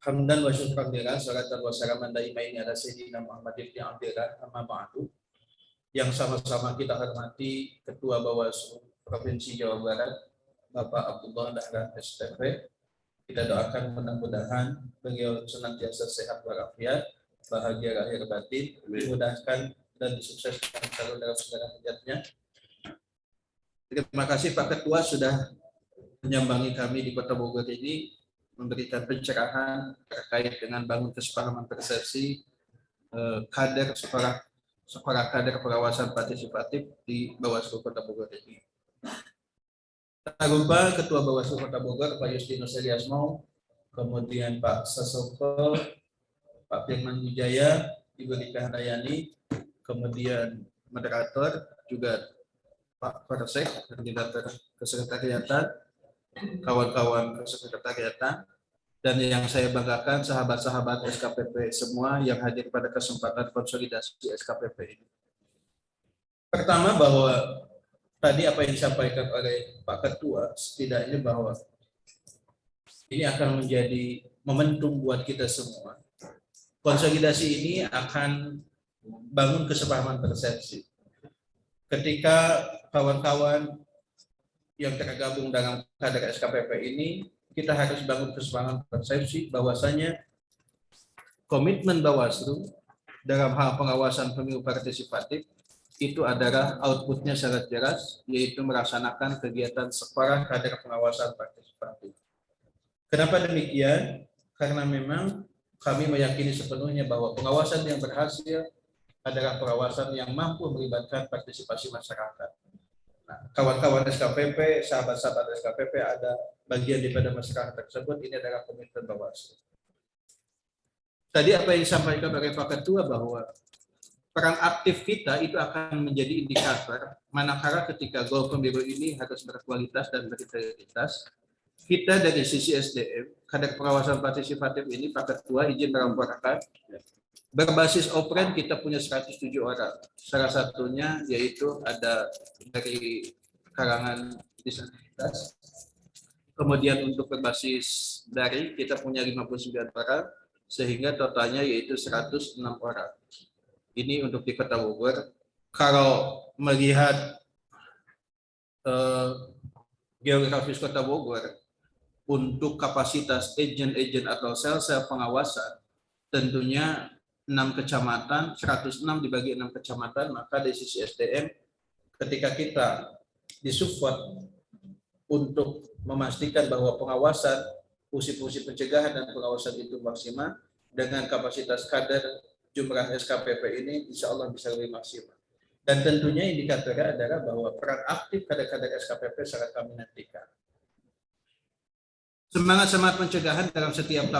Hamdan wa syukran lillah, salatan wa salaman daimaini ala sayyidina Muhammad ibn Abdillah, amma ba'du. Yang sama-sama kita hormati Ketua Bawaslu Provinsi Jawa Barat, Bapak Abdullah Dahlan STP. Kita doakan mudah-mudahan beliau senantiasa sehat walafiat, bahagia lahir batin, dimudahkan dan disukseskan selalu dalam segala hajatnya. Terima kasih Pak Ketua sudah menyambangi kami di Kota Bogor ini, memberikan pencerahan terkait dengan bangun kesepahaman persepsi kader sekolah kader pengawasan partisipatif di Bawaslu Kota Bogor ini. Tak lupa Ketua Bawaslu Kota Bogor Pak Justinus Eliasmo, kemudian Pak Sasoko, Pak Firman Wijaya, Ibu Rika Handayani, kemudian moderator juga Pak Persek, koordinator kesekretariatan, kawan-kawan kesekretariatan, dan yang saya banggakan sahabat-sahabat SKPP semua yang hadir pada kesempatan konsolidasi SKPP ini. Pertama, bahwa tadi apa yang disampaikan oleh Pak Ketua, setidaknya bahwa ini akan menjadi momentum buat kita semua. Konsolidasi ini akan bangun kesepahaman persepsi. Ketika kawan-kawan yang tergabung dalam kader SKPP ini, kita harus bangun kesepahaman persepsi bahwasanya komitmen Bawaslu dalam hal pengawasan pemilu partisipatif itu adalah outputnya sangat jelas, yaitu melaksanakan kegiatan sekolah kader pengawasan partisipatif. Kenapa demikian? Karena memang kami meyakini sepenuhnya bahwa pengawasan yang berhasil adalah pengawasan yang mampu melibatkan partisipasi masyarakat. Nah, kawan-kawan SKPP, sahabat-sahabat SKPP ada bagian daripada masyarakat tersebut, ini adalah komitmen Bawaslu. Tadi apa yang disampaikan oleh Pak Ketua bahwa peran aktif kita itu akan menjadi indikator manakala ketika goal pemilu ini harus berkualitas dan berintegritas. Kita dari sisi SDM, kader pengawasan partisipatif ini Pak Ketua izin melaporkan, berbasis oprek kita punya 107 orang. Salah satunya yaitu ada dari kalangan disabilitas. Kemudian untuk berbasis daring kita punya 59 orang, sehingga totalnya yaitu 106 orang. Ini untuk di Kota Bogor. Kalau melihat geografis Kota Bogor, untuk kapasitas agen-agen atau sel-sel pengawasan, tentunya 6 kecamatan, 106 dibagi 6 kecamatan, maka dari sisi SDM, ketika kita disupport untuk memastikan bahwa pengawasan, fungsi-fungsi pencegahan dan pengawasan itu maksimal, dengan kapasitas kader jumlah SKPP ini insya Allah bisa lebih maksimal. Dan tentunya indikatornya adalah bahwa peran aktif kader-kader SKPP sangat kami nantikan. Semangat pencegahan dalam setiap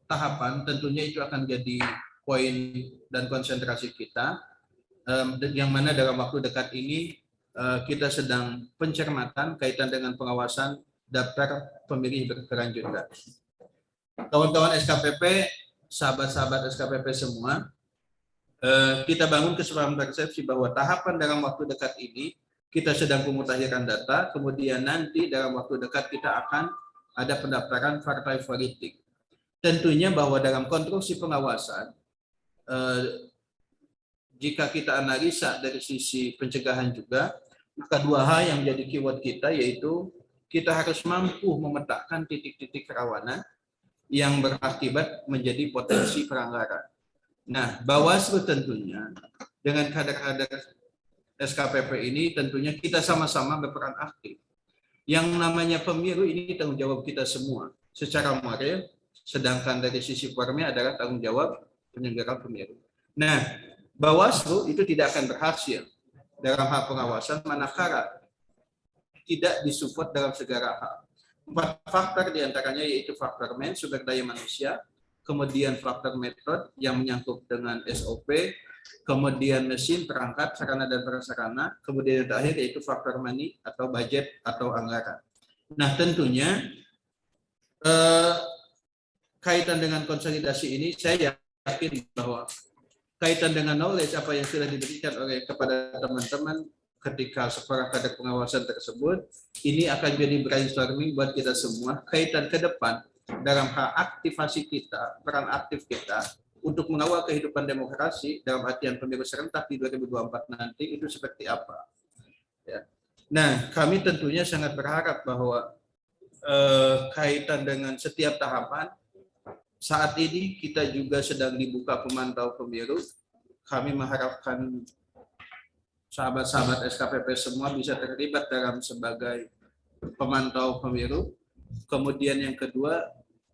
tahapan tentunya itu akan jadi poin dan konsentrasi kita, yang mana dalam waktu dekat ini kita sedang pencermatan kaitan dengan pengawasan daftar pemilih berkelanjutan. Kawan-kawan SKPP, sahabat-sahabat SKPP semua, kita bangun kesepahaman persepsi bahwa tahapan dalam waktu dekat ini kita sedang pemutahiran data, kemudian nanti dalam waktu dekat kita akan ada pendaftaran partai politik. Tentunya bahwa dalam konstruksi pengawasan, jika kita analisa dari sisi pencegahan juga, maka dua hal yang menjadi keyword kita, yaitu kita harus mampu memetakan titik-titik kerawanan yang berakibat menjadi potensi pelanggaran. Nah, Bawaslu tentunya dengan kader-kader SKPP ini tentunya kita sama-sama berperan aktif. Yang namanya pemilu ini tanggung jawab kita semua secara moral, sedangkan dari sisi formil adalah tanggung jawab penyelenggara pemilu. Nah, Bawaslu itu tidak akan berhasil dalam hal pengawasan manakala tidak disupport dalam segala hal. 4 faktor diantaranya yaitu faktor sumber daya manusia, kemudian faktor metode yang menyangkut dengan SOP, kemudian mesin, perangkat, sarana dan prasarana, kemudian yang terakhir yaitu faktor money atau budget atau anggaran. Nah, tentunya kaitan dengan konsolidasi ini saya yakin bahwa kaitan dengan knowledge apa yang sudah diberikan oleh kepada teman-teman ketika sekolah kader pengawasan tersebut, ini akan jadi brainstorming buat kita semua kaitan ke depan dalam hal aktivasi kita, peran aktif kita untuk mengawal kehidupan demokrasi dalam artian pemilu serentak di 2024 nanti itu seperti apa. Ya. Nah, kami tentunya sangat berharap bahwa kaitan dengan setiap tahapan, saat ini kita juga sedang dibuka pemantau pemilu. Kami mengharapkan sahabat-sahabat SKPP semua bisa terlibat dalam sebagai pemantau pemilu. Kemudian yang kedua,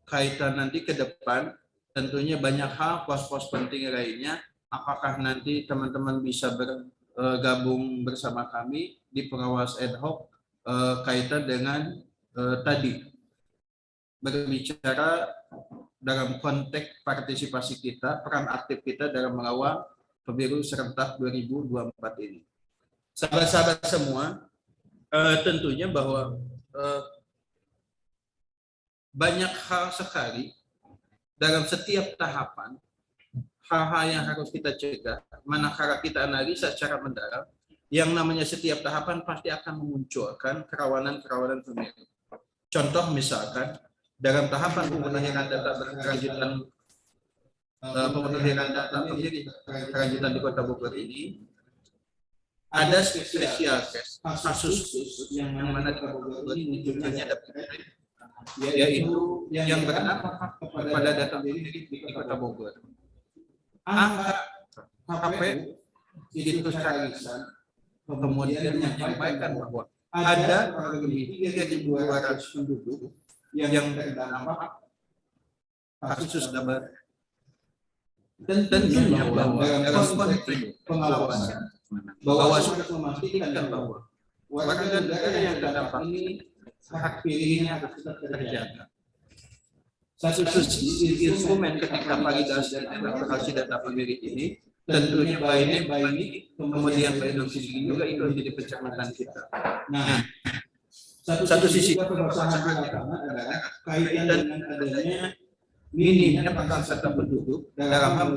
kaitan nanti ke depan, tentunya banyak hal pos-pos penting lainnya. Apakah nanti teman-teman bisa bergabung bersama kami di pengawas ad hoc kaitan dengan tadi berbicara dalam konteks partisipasi kita, peran aktif kita dalam mengawal pemilu serentak 2024 ini. Sahabat-sahabat semua, tentunya bahwa banyak hal sekali dalam setiap tahapan, hal-hal yang harus kita cegah, manakala kita analisa secara mendalam, yang namanya setiap tahapan pasti akan memunculkan kerawanan-kerawanan pemilu. Contoh misalkan, dalam tahapan pemutahiran data berkelanjutan kelanjutan di Kota Bogor ini, ada spesial kasus yang mana di Kota Bogor ini munculnya ada yaitu yang berdampak kepada data pemilih di Kota Bogor. Angka KPU itu carisan kemudian menyampaikan bahwa ada lebih 3.200 penduduk yang terdampak kasus dapat. Dan tentunya bahwa dalam konteks pengawasan Bawaslu memastikan bahwa warga negara yang terdampak ini hak pilihnya harus tetap terjaga. Satu instrumen ketika validasi data pemilih ini tentunya baik ini kemudian sisi juga itu menjadi pencermatan kita. Nah, satu sisi permasalahan adalah kaitan dengan adanya minimnya peserta penduduk dalam hal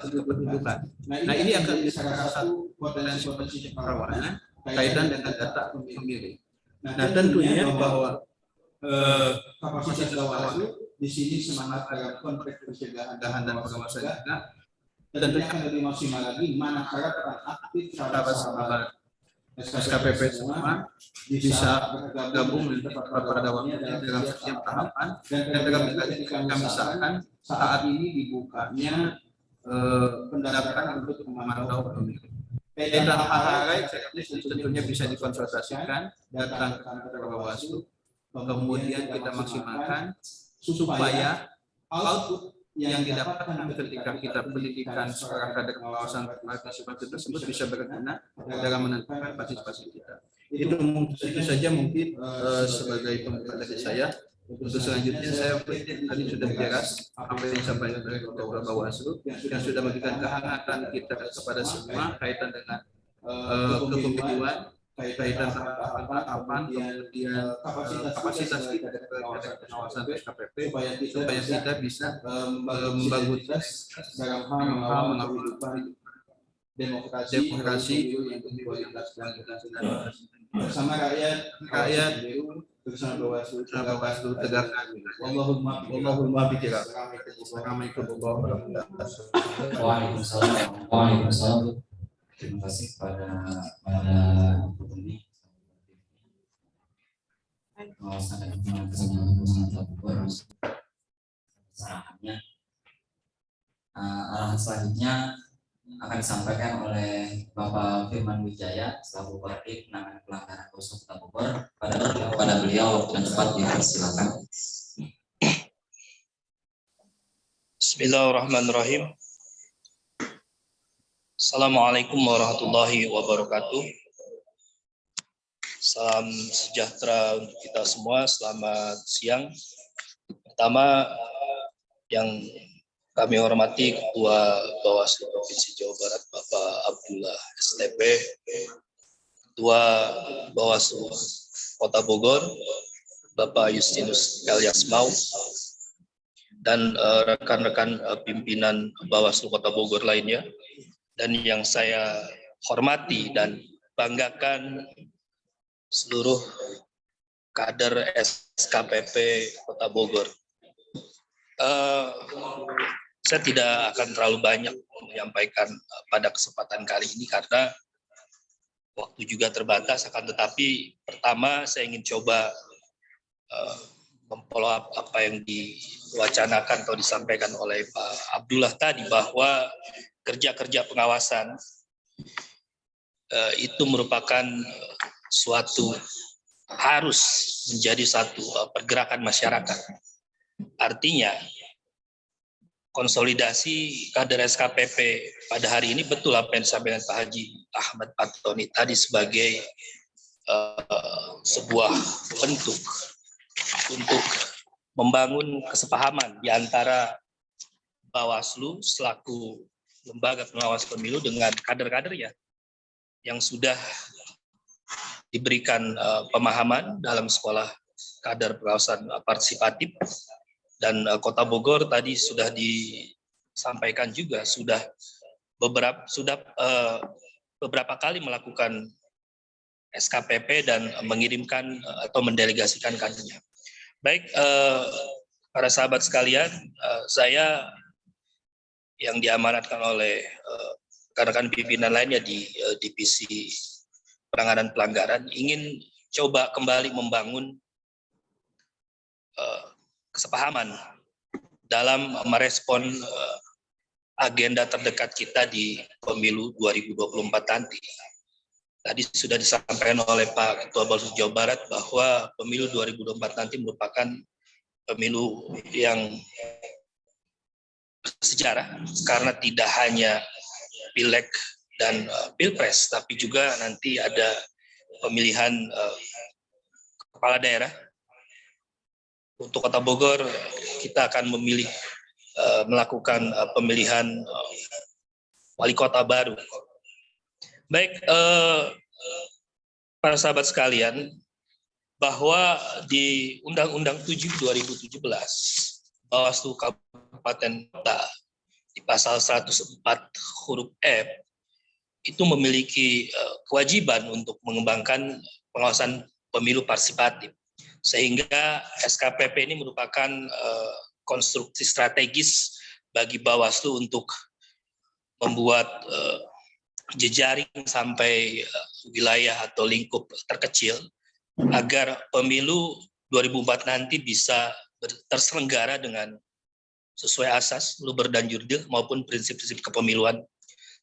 kependudukan. Nah, ini akan menjadi salah satu potensi kerawanan kaitan dengan data pemilih. Nah, tentunya bahwa kapasitas Bawaslu di sini semangat dalam konteks pencegahan dan pengawasan juga tentunya akan lebih maksimal lagi manakala peran aktif sahabat-sahabat SKPP semua bisa bergabung pada waktunya dalam setiap tahapan dan dalam misalkan saat ini dibukanya pendaftaran untuk memantau pemilu. Dan hal-hal lain tentunya bisa dikonsultasikan, datang ke kantor Bawaslu, kemudian kita maksimalkan supaya output yang didapatkan ketika kita pendidikan seorang kader pengawasan partisipasi tersebut bisa berguna dalam menentukan partisipasi kita. Itu saja mungkin sebagai pembuka dari saya. Untuk selanjutnya saya tadi sudah jelas apa yang disampaikan oleh Ketua Bawaslu yang sudah memberikan kehangatan kita kepada semua kaitan dengan kepemiluan kaitan tahapan kemudian kapasitas kita terhadap pengawasan SKPP supaya kita bisa membangun dalam hal mengawal demokrasi yang 2019 bersama rakyat bersama Bawaslu tegakkan. Wallahul muwaffiq. Assalamualaikum warahmatullahi wabarakatuh. Waalaikumsalam. Terima kasih kepada ini pengawasan dan arahannya. Arahan selanjutnya akan disampaikan oleh Bapak Firman Wijaya selaku Koordinator penanganan pelanggaran Bawaslu Kota Bogor. Pada beliau dan cepat dipersilakan. Bismillahirrahmanirrahim. Assalamualaikum warahmatullahi wabarakatuh. Salam sejahtera untuk kita semua. Selamat siang. Pertama, yang kami hormati Ketua Bawaslu Provinsi Jawa Barat Bapak Abdullah STP, Ketua Bawaslu Kota Bogor Bapak Justinus Elias Mau, dan rekan-rekan pimpinan Bawaslu Kota Bogor lainnya. Dan yang saya hormati dan banggakan seluruh kader SKPP Kota Bogor. Saya tidak akan terlalu banyak menyampaikan pada kesempatan kali ini karena waktu juga terbatas, akan tetapi pertama saya ingin coba memfollow up apa yang diwacanakan atau disampaikan oleh Pak Abdullah tadi, bahwa kerja-kerja pengawasan itu merupakan suatu harus menjadi satu pergerakan masyarakat. Artinya konsolidasi kader SKPP pada hari ini betul apa yang disampaikan Pak Haji Ahmad Patoni tadi sebagai sebuah bentuk untuk membangun kesepahaman di antara Bawaslu selaku lembaga pengawas pemilu dengan kader-kadernya yang sudah diberikan pemahaman dalam sekolah kader pengawasan partisipatif. Dan Kota Bogor tadi sudah disampaikan juga sudah beberapa kali melakukan SKPP dan mengirimkan atau mendelegasikan kadernya. Baik, para sahabat sekalian, saya yang diamanatkan oleh rekan-rekan pimpinan lainnya di divisi penanganan pelanggaran ingin coba kembali membangun kesepahaman dalam merespon agenda terdekat kita di pemilu 2024 nanti. Tadi sudah disampaikan oleh Pak Ketua Bawaslu Jawa Barat bahwa pemilu 2024 nanti merupakan pemilu yang bersejarah karena tidak hanya Pileg dan Pilpres, tapi juga nanti ada pemilihan kepala daerah. Untuk Kota Bogor, kita akan memilih melakukan pemilihan wali kota baru. Baik, para sahabat sekalian, bahwa di Undang-Undang 7 2017, Bawaslu Kabupaten Kota di pasal 104 huruf F itu memiliki kewajiban untuk mengembangkan pengawasan pemilu partisipatif. Sehingga SKPP ini merupakan konstruksi strategis bagi Bawaslu untuk membuat jejaring sampai wilayah atau lingkup terkecil agar pemilu 2004 nanti bisa terselenggara dengan sesuai asas, luber dan jurdil maupun prinsip-prinsip kepemiluan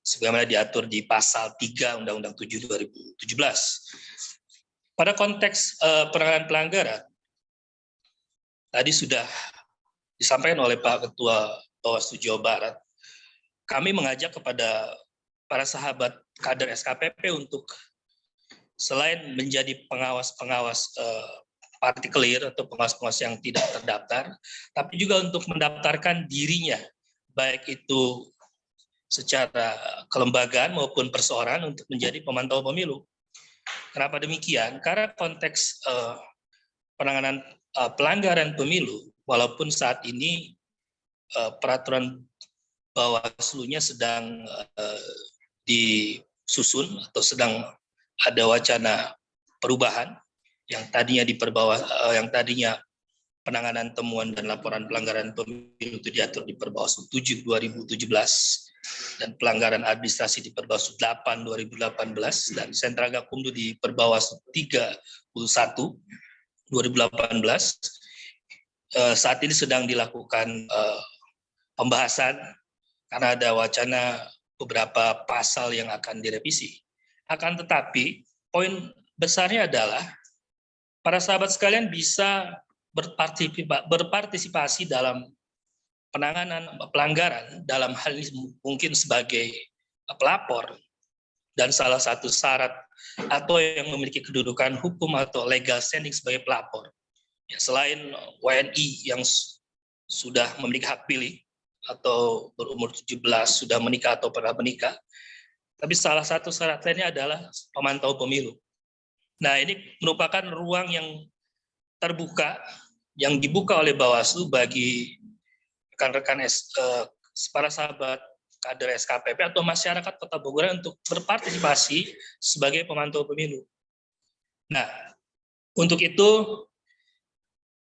sebagaimana diatur di pasal 3 Undang-Undang 7 2017. Pada konteks penanganan pelanggaran, tadi sudah disampaikan oleh Pak Ketua Bawaslu Jawa Barat, kami mengajak kepada para sahabat kader SKPP untuk selain menjadi pengawas-pengawas partikelir atau pengawas-pengawas yang tidak terdaftar, tapi juga untuk mendaftarkan dirinya, baik itu secara kelembagaan maupun perseorangan untuk menjadi pemantau pemilu. Kenapa demikian? Karena konteks penanganan pelanggaran pemilu, walaupun saat ini peraturan Bawaslu-nya sedang disusun atau sedang ada wacana perubahan yang tadinya yang tadinya penanganan temuan dan laporan pelanggaran pemilu itu diatur di Perbawaslu 7 2017 dan pelanggaran administrasi di Perbawaslu 8 2018 dan sentra gakumdu di Perbawaslu 31 2018. Saat ini sedang dilakukan pembahasan karena ada wacana beberapa pasal yang akan direvisi. Akan tetapi, poin besarnya adalah para sahabat sekalian bisa berpartisipasi dalam penanganan pelanggaran dalam hal ini mungkin sebagai pelapor dan salah satu syarat atau yang memiliki kedudukan hukum atau legal standing sebagai pelapor. Ya, selain WNI yang sudah memiliki hak pilih atau berumur 17 sudah menikah atau pernah menikah, tapi salah satu syarat lainnya adalah pemantau pemilu. Nah, ini merupakan ruang yang terbuka yang dibuka oleh Bawaslu bagi rekan-rekan para sahabat kader SKPP atau masyarakat Kota Bogor untuk berpartisipasi sebagai pemantau pemilu. Nah, untuk itu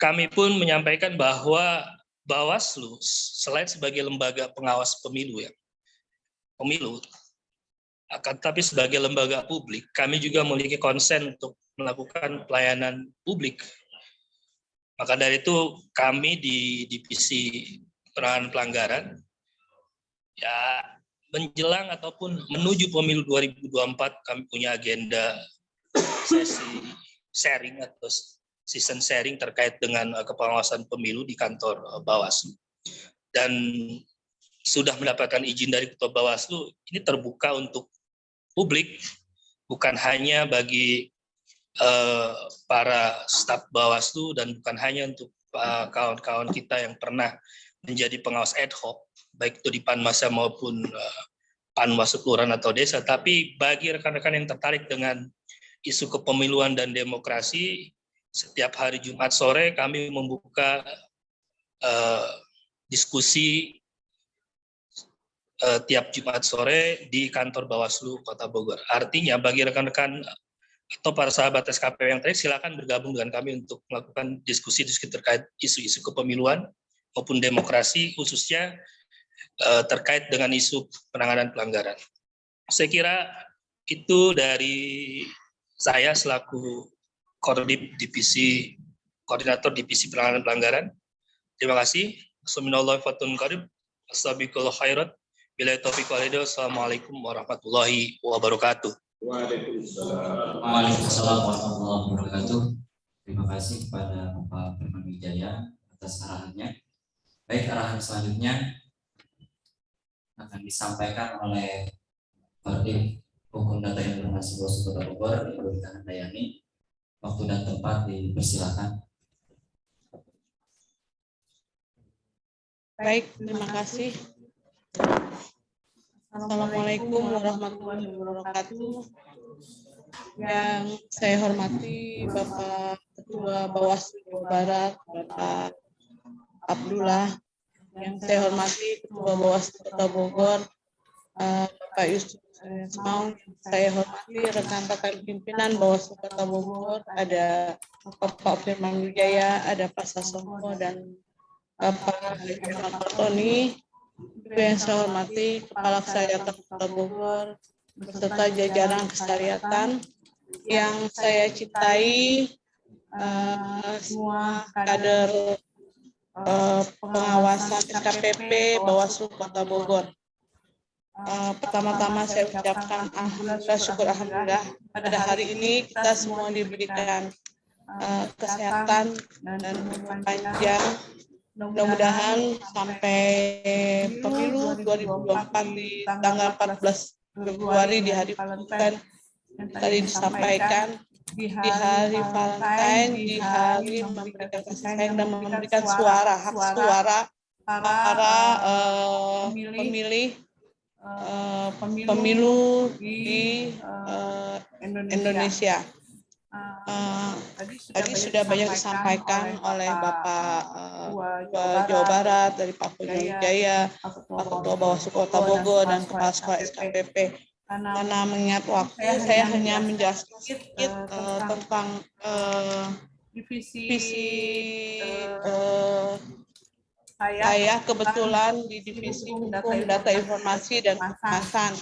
kami pun menyampaikan bahwa Bawaslu selain sebagai lembaga pengawas pemilu akan tapi sebagai lembaga publik, kami juga memiliki konsen untuk melakukan pelayanan publik. Maka dari itu kami di divisi penanganan pelanggaran ya menjelang ataupun menuju pemilu 2024 kami punya agenda sesi sharing atau season sharing terkait dengan kepengawasan pemilu di kantor Bawaslu. Dan sudah mendapatkan izin dari Ketua Bawaslu, ini terbuka untuk publik, bukan hanya bagi para staf Bawaslu dan bukan hanya untuk kawan-kawan kita yang pernah menjadi pengawas ad hoc, baik itu di Panwasya maupun Panwaslu kelurahan atau desa, tapi bagi rekan-rekan yang tertarik dengan isu kepemiluan dan demokrasi, setiap hari Jumat sore kami membuka diskusi tiap Jumat sore di kantor Bawaslu Kota Bogor. Artinya bagi rekan-rekan atau para sahabat SKP yang tadi silakan bergabung dengan kami untuk melakukan diskusi-diskusi terkait isu-isu kepemiluan maupun demokrasi, khususnya terkait dengan isu penanganan pelanggaran. Saya kira itu dari saya selaku koordinator divisi penanganan pelanggaran. Terima kasih. Assalamualaikum warahmatullahi wabarakatuh. Waalaikumsalam warahmatullahi wabarakatuh. Terima kasih kepada Bapak Firman Wijaya atas arahannya. Baik, arahan selanjutnya akan disampaikan oleh Kodim Hukum Data Informasi Bawaslu Kota Bogor, Ibu Rita Handayani. Waktu dan tempat dipersilakan. Baik, terima kasih. Assalamualaikum warahmatullahi wabarakatuh. Yang saya hormati Bapak Ketua Bawaslu Jawa Barat, Bapak Abdullah. Yang saya hormati Ketua Bawaslu Kota Bogor, Bapak Yusuf Mau. Saya hormati rekan-rekan pimpinan Bawaslu Kota Bogor, ada Bapak Firman Wijaya, ada Pak Sasongko, dan Pak Tony. Yang saya hormati Kepala Sekretariat Kota Bogor beserta jajaran kesekretariatan. Yang saya cintai semua kader pengawasan SKPP Bawaslu Kota Bogor. Pertama-tama saya ucapkan alhamdulillah, syukur alhamdulillah pada hari ini kita semua diberikan kesehatan dan panjang. Mudah-mudahan sampai pemilu 2024 di tanggal 14 Februari di hari Valentine yang tadi disampaikan, di hari Valentine, di hari memberikan kasih sayang dan memberikan suara, hak suara para pemilih pemilu di Indonesia. Tadi sudah banyak disampaikan oleh Bapak Jawa Barat, dari Pak Punya Wijaya, Pak Ketua Bawaslu Kota Bogor, dan Kepala Sekolah SKPP. Karena mengingat waktu, saya hanya menjelaskan sedikit tentang divisi saya kebetulan di divisi hukum, data informasi, dan kemasan.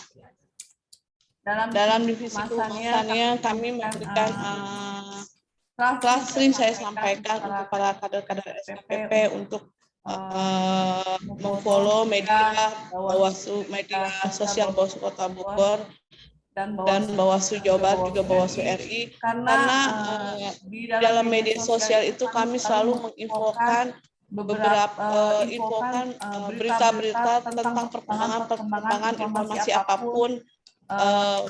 Dalam divisi kemasannya kami memberikan kelas sering saya sampaikan untuk para kader-kader SKPP untuk memfollow media Bawaslu, media sosial Bawaslu Kota Bogor dan Bawaslu Jawa Barat, juga Bawaslu RI, karena di dalam media sosial itu kami selalu menginfokan berita-berita tentang perkembangan informasi apapun,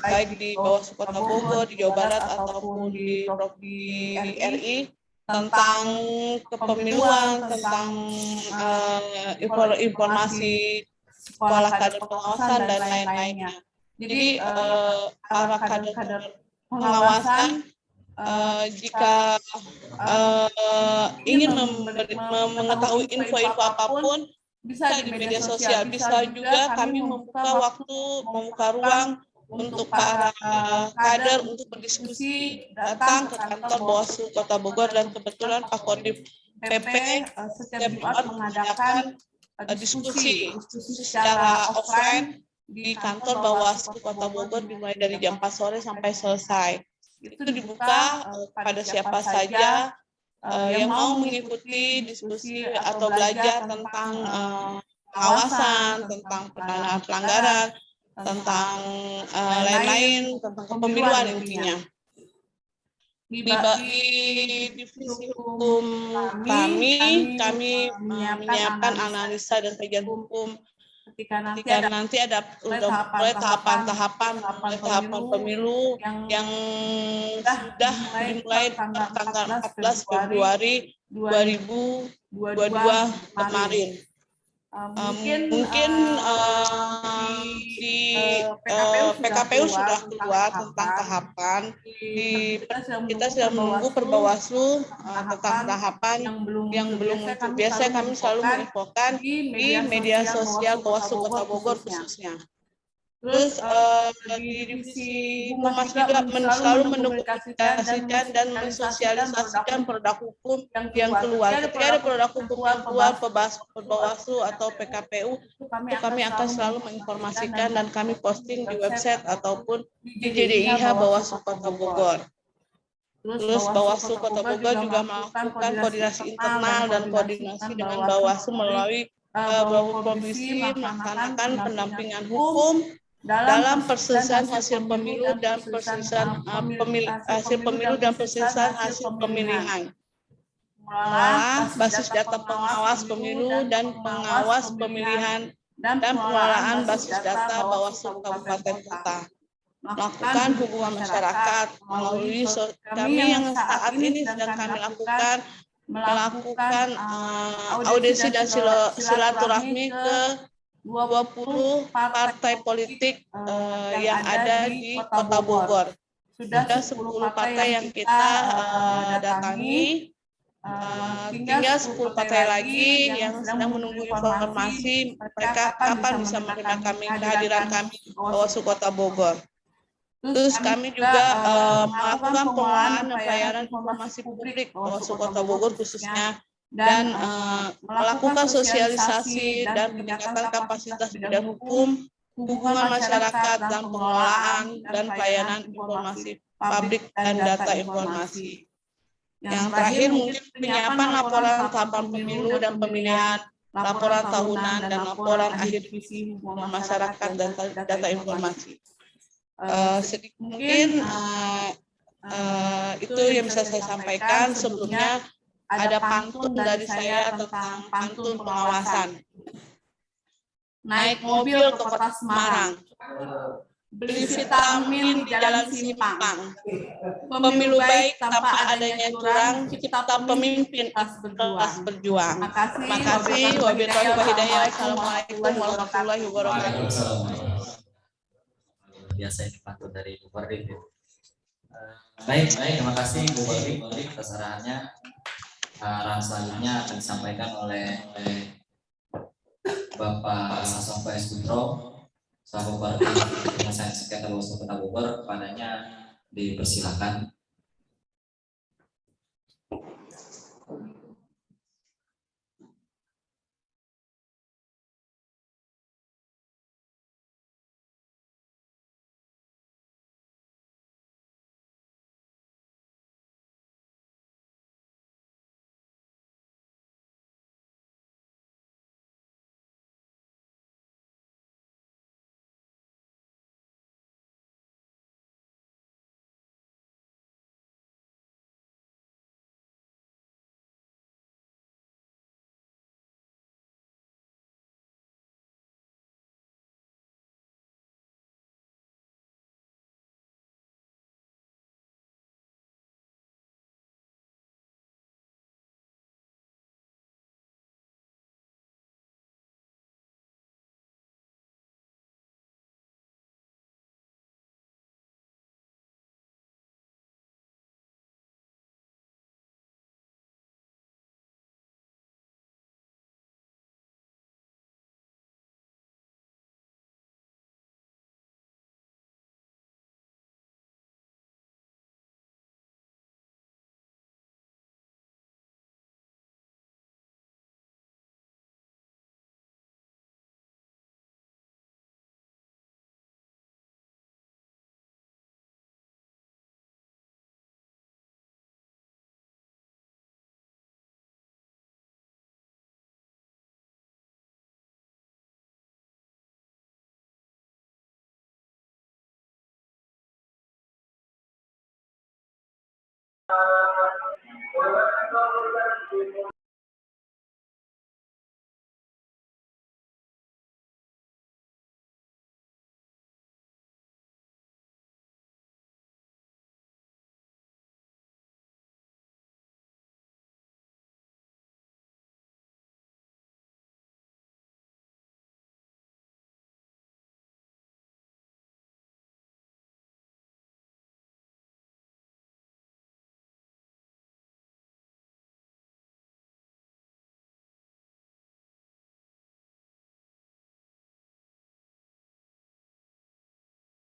baik di Bawaslu Kota Bogor, di Jawa Barat, ataupun di RI, tentang kepemiluan, tentang informasi sekolah kader pengawasan, dan lain-lainnya. Jadi para kader pengawasan jika ingin mengetahui info-info apapun, bisa di media sosial, bisa juga kami membuka ruang untuk para kader untuk berdiskusi, datang ke kantor Bawaslu Kota Bogor, dan kebetulan Pak Kodim PP setiap Jumat mengadakan diskusi secara offline di kantor Bawaslu Kota Bogor, dimulai dari jam 4 sore sampai selesai. Itu dibuka pada siapa saja yang mau mengikuti diskusi atau belajar tentang pengawasan, tentang penanganan pelanggaran, tentang lain-lain, tentang kepemiluan intinya. Di divisi hukum kami menyiapkan analisa dan kajian hukum ketika nanti ada mulai tahapan pemilu yang sudah dimulai tanggal 14 Februari 2022 kemarin. Mungkin di PKPU sudah keluar tentang tahapan. Kita sedang menunggu Perbawaslu tentang tahapan yang belum muncul. Biasanya kami selalu menginfokan di media sosial Bawaslu Kota Bogor khususnya. Terus di divisi Humas juga selalu mendokumentasikan dan mensosialisasikan produk hukum yang keluar. Ketika ada produk hukum yang keluar Perbawaslu atau PKPU, kami akan selalu menginformasikan dan kami posting di website ataupun di JDIH Bawaslu Kota Bogor. Terus Bawaslu Kota Bogor juga melakukan koordinasi internal dan koordinasi dengan Bawaslu melalui beberapa provinsi melaksanakan pendampingan hukum dalam perselisihan hasil pemilu dan perselisihan hasil pemilihan. Mengelola basis data pengawas pemilu dan pengawas pemilihan dan pengelolaan basis data Bawaslu Kabupaten Kota. Melakukan hubungan masyarakat melalui kami yang saat ini sedang kami melakukan audisi dan silaturahmi ke 20 partai politik yang ada di Kota Bogor. Sudah 10 partai yang kita datangi, tinggal 10 partai lagi yang sedang menunggu informasi mereka kapan bisa menerima kehadiran kami Bawaslu Kota Bogor. Terus kami juga melakukan pengelolaan dan pelayanan informasi publik Bawaslu Kota Bogor khususnya, dan melakukan sosialisasi dan peningkatan kapasitas bidang hukum, hubungan masyarakat, dan pengelolaan dan pelayanan informasi publik dan data informasi. Yang terakhir mungkin penyiapan laporan tahapan pemilu dan pemilihan, laporan tahunan, dan laporan akhir divisi hubungan masyarakat dan data informasi. Mungkin itu yang bisa saya sampaikan. Sebelumnya ada pantun dari saya tentang pantun pengawasan. Naik mobil ke Kota Semarang, beli vitamin di Jalan Simpang. Pemilu baik tanpa adanya curang, cipta pemimpin ikhlas berjuang. Makasih. Wabillahi taufiq wal hidayah. Assalamualaikum warahmatullahi wabarakatuh. Biasa ini pantun dari Bu Fardin. Baik, terima kasih Bu Fardin atas arahannya. Arahan selanjutnya akan disampaikan oleh Bapak Sasongko S. Putro, selaku Bupati Penyelesaian Sengketa Bawaslu Kota Bogor. Kepadanya dipersilakan.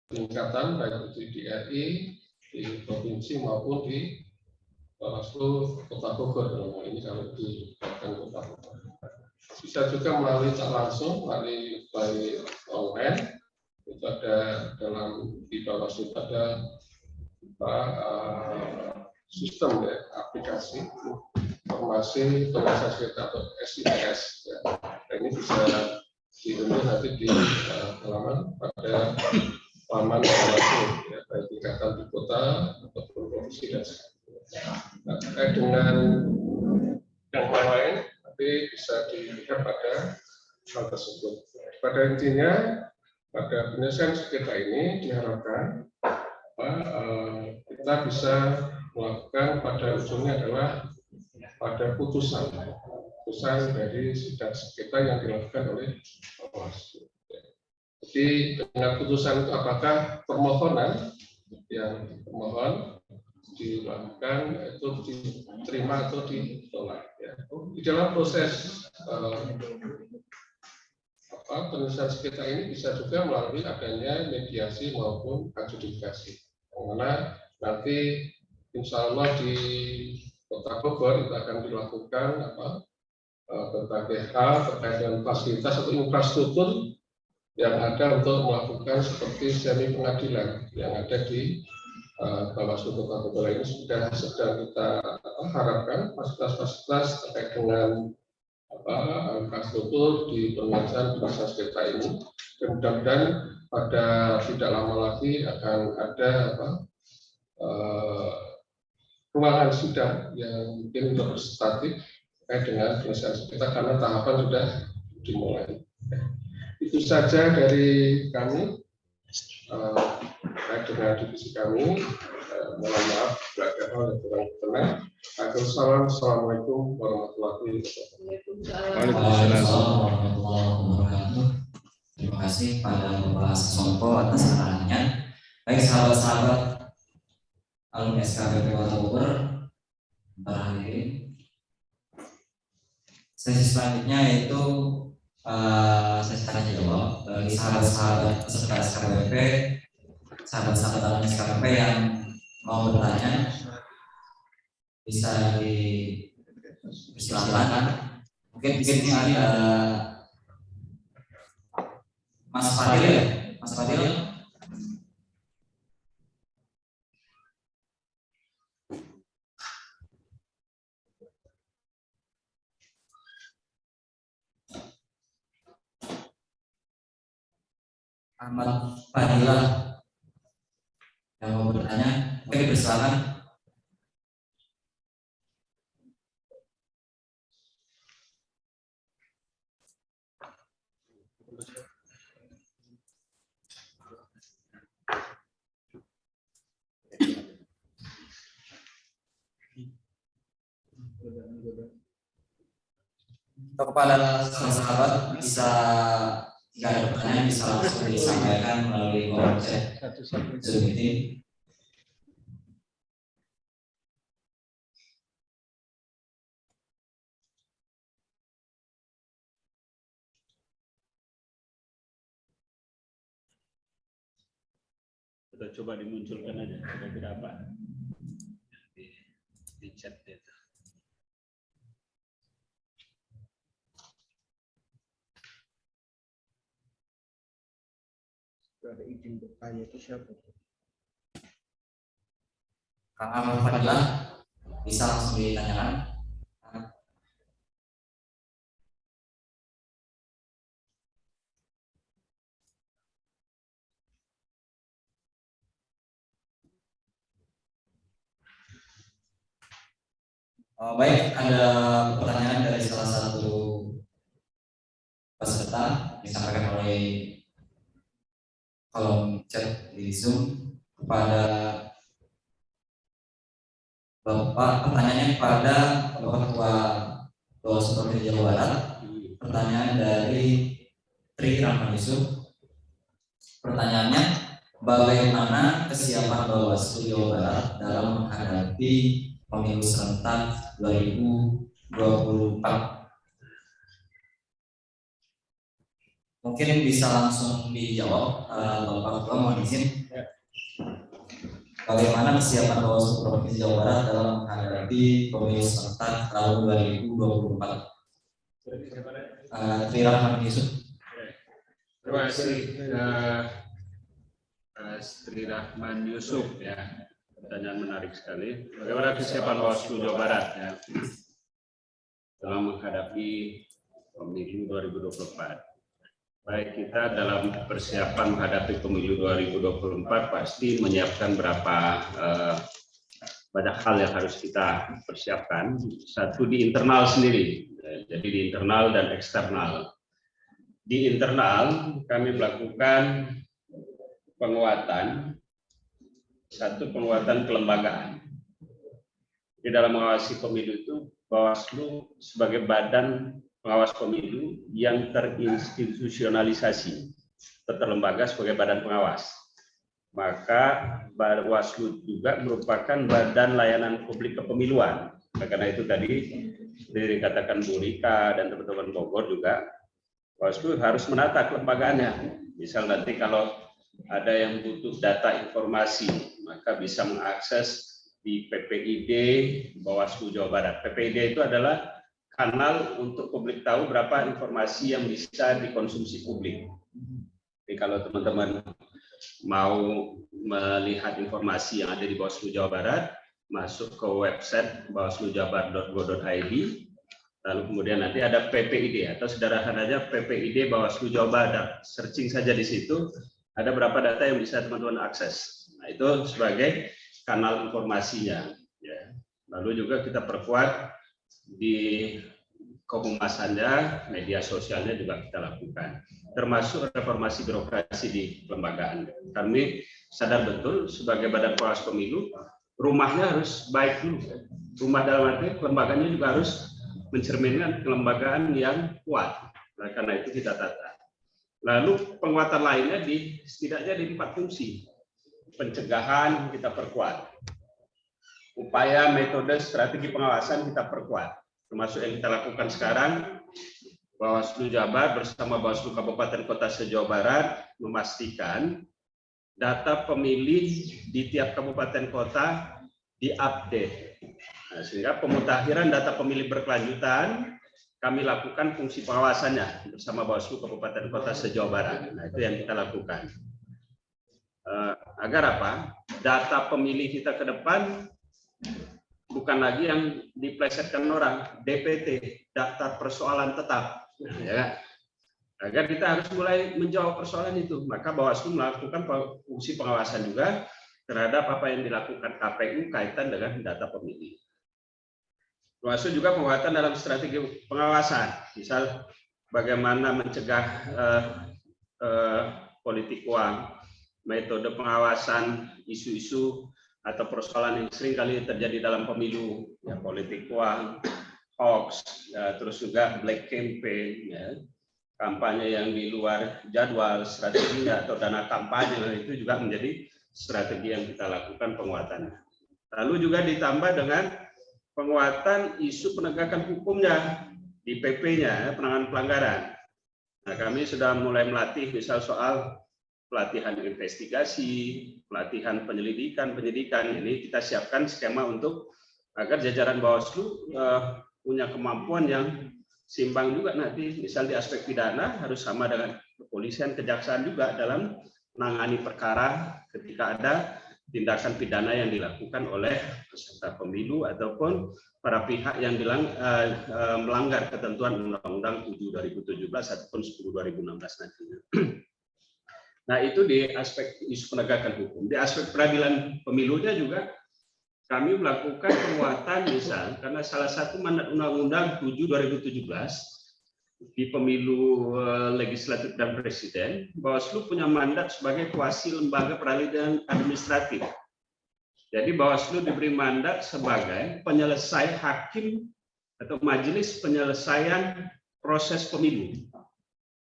Tingkatan baik itu di RI, di provinsi maupun di Bawaslu Kota Bogor. Dalam hal ini kalau di Kota Bogor bisa juga melalui tak langsung, melalui by online. Itu ada dalam di Bawaslu ada sistem ya, aplikasi informasi penyelesaian sengketa atau SIPS ya. Ini bisa diunduh nanti di halaman pada laman Bawaslu ya, baik tingkatan di kota ataupun provinsi dan sebagainya. Nah, terkait dengan yang lain nanti bisa dilihat pada hal tersebut. Pada intinya pada penyelesaian sengketa ini diharapkan kita bisa melakukan pada ujungnya adalah pada putusan dari sidang sengketa yang dilakukan oleh Bawaslu. Jadi dengan putusan itu apakah permohonan yang pemohon dilakukan itu diterima atau ditolak. Ya. Di dalam proses penyelesaian sengketa ini bisa juga melalui adanya mediasi maupun adjudikasi. Karena nanti insya Allah di Kota Bogor itu akan dilakukan berbagai hal terkait dengan fasilitas atau infrastruktur yang ada untuk melakukan seperti semi pengadilan yang ada di Bawaslu Kota Bogor ini sudah sedang kita harapkan fasilitas-fasilitas terkait dengan infrastruktur di penyelesaian sengketa ini. Dan mudah-mudahan pada tidak lama lagi akan ada ruangan sidang yang mungkin representatif terkait dengan penyelesaian sengketa karena tahapan sudah dimulai. Itu saja dari kami. terkait dengan divisi kami. Mohon maaf bila ada hal yang kurang berkenan. Assalamualaikum warahmatullahi wabarakatuh. Waalaikumsalam warahmatullahi wabarakatuh. Terima kasih pada Bapak Sasongko atas sarannya. Baik sahabat-sahabat alumni SKPP Kota Bogor, sesi selanjutnya yaitu sesi tanya jawab bagi sahabat-sahabat peserta SKPP, sahabat-sahabat alumni SKPP yang mau bertanya bisa dipersilakan. Mungkin di sini ada Mas Fadil ya, Mas Fadil. Ahmad Fadilah yang mau bertanya, mungkin dipersilakan. Untuk kepada sahabat bisa jika ada pertanyaan bisa langsung disampaikan melalui kolom chat Zoom ini. Kita coba dimunculkan aja kira-kira apa di chat itu. Ada izin bertanya itu siapa? Kang Ahmad Fadilah bisa langsung ditanyakan. Baik, ada pertanyaan dari salah satu peserta disampaikan oleh kolom chat di Zoom kepada Bapak. Pertanyaannya kepada Bapak Ketua Bawaslu Provinsi Jawa Barat. Pertanyaan dari Tri Rahman Yusuf. Pertanyaannya, bagaimana kesiapan Bawaslu Jawa Barat dalam menghadapi pemilu serentak 2024? Mungkin bisa langsung dijawab Bapak Ketua, mohon izin. Bagaimana kesiapan Bawaslu Provinsi Jawa Barat dalam menghadapi pemilu serentak tahun 2024? Tri Rahman Yusuf. Terima kasih Mas Tri Rahman Yusuf ya. Pertanyaan menarik sekali. Bagaimana kesiapan Bawaslu Jawa Barat ya dalam menghadapi pemilu 2024? Baik, kita dalam persiapan menghadapi pemilu 2024 pasti menyiapkan banyak hal yang harus kita persiapkan. Satu di internal sendiri, jadi di internal dan eksternal. Di internal kami melakukan penguatan kelembagaan. Di dalam mengawasi pemilu itu, Bawaslu sebagai badan pengawas pemilu yang terinstitusionalisasi, terlembaga sebagai badan pengawas. Maka Bawaslu juga merupakan badan layanan publik kepemiluan. Karena itu tadi dikatakan Bu Rika dan teman-teman Bogor juga, Bawaslu harus menata kelembagaannya. Misal nanti kalau ada yang butuh data informasi, maka bisa mengakses di PPID Bawaslu Jawa Barat. PPID itu adalah kanal untuk publik tahu berapa informasi yang bisa dikonsumsi publik. Jadi kalau teman-teman mau melihat informasi yang ada di Bawaslu Jawa Barat, masuk ke website bawaslujawabarat.go.id, lalu kemudian nanti ada PPID atau sederhananya PPID Bawaslu Jawa Barat. Searching saja di situ, ada berapa data yang bisa teman-teman akses. Nah, itu sebagai kanal informasinya. Ya. Lalu juga kita perkuat di kehumasannya, media sosialnya juga kita lakukan. termasuk reformasi birokrasi di kelembagaan. Kami sadar betul sebagai badan pengawas pemilu, rumahnya harus baik dulu. Rumah dalam arti kelembagaannya juga harus mencerminkan kelembagaan yang kuat. Nah, karena itu kita tata. Lalu penguatan lainnya setidaknya di 4 fungsi. Pencegahan kita perkuat. Upaya, metode, strategi pengawasan kita perkuat. Termasuk yang kita lakukan sekarang, Bawaslu Jabar bersama Bawaslu Kabupaten Kota se-Jawa Barat memastikan data pemilih di tiap kabupaten kota diupdate. Nah, sehingga pemutakhiran data pemilih berkelanjutan kami lakukan fungsi pengawasannya bersama Bawaslu Kabupaten Kota se-Jawa Barat. Nah, itu yang kita lakukan. Agar apa? Data pemilih kita ke depan bukan lagi yang diplesetkan orang, DPT, daftar persoalan tetap. Ya, agar kita harus mulai menjawab persoalan itu, maka Bawaslu melakukan fungsi pengawasan juga terhadap apa yang dilakukan KPU kaitan dengan data pemilih. Bawaslu juga penguatan dalam strategi pengawasan, misal bagaimana mencegah politik uang, metode pengawasan isu-isu atau persoalan yang sering kali terjadi dalam pemilu, ya, politik uang, hoax, ya, terus juga black campaign, ya, kampanye yang di luar jadwal strateginya atau dana kampanye, itu juga menjadi strategi yang kita lakukan penguatannya. Lalu juga ditambah dengan penguatan isu penegakan hukumnya di PP-nya, penanganan pelanggaran. Nah, kami sudah mulai melatih misal soal pelatihan investigasi, pelatihan penyidikan, ini kita siapkan skema untuk agar jajaran Bawaslu punya kemampuan yang seimbang juga nanti, misal di aspek pidana harus sama dengan kepolisian, kejaksaan juga dalam menangani perkara ketika ada tindakan pidana yang dilakukan oleh peserta pemilu ataupun para pihak yang melanggar ketentuan Undang-Undang 7 2017 ataupun 10 2016 nantinya. Nah, itu di aspek isu penegakan hukum. Di aspek peradilan pemilunya juga kami melakukan penguatan misal karena salah satu mandat Undang-Undang 7 2017 di pemilu legislatif dan presiden, Bawaslu punya mandat sebagai kuasi lembaga peradilan administratif. Jadi Bawaslu diberi mandat sebagai penyelesai hakim atau majelis penyelesaian proses pemilu.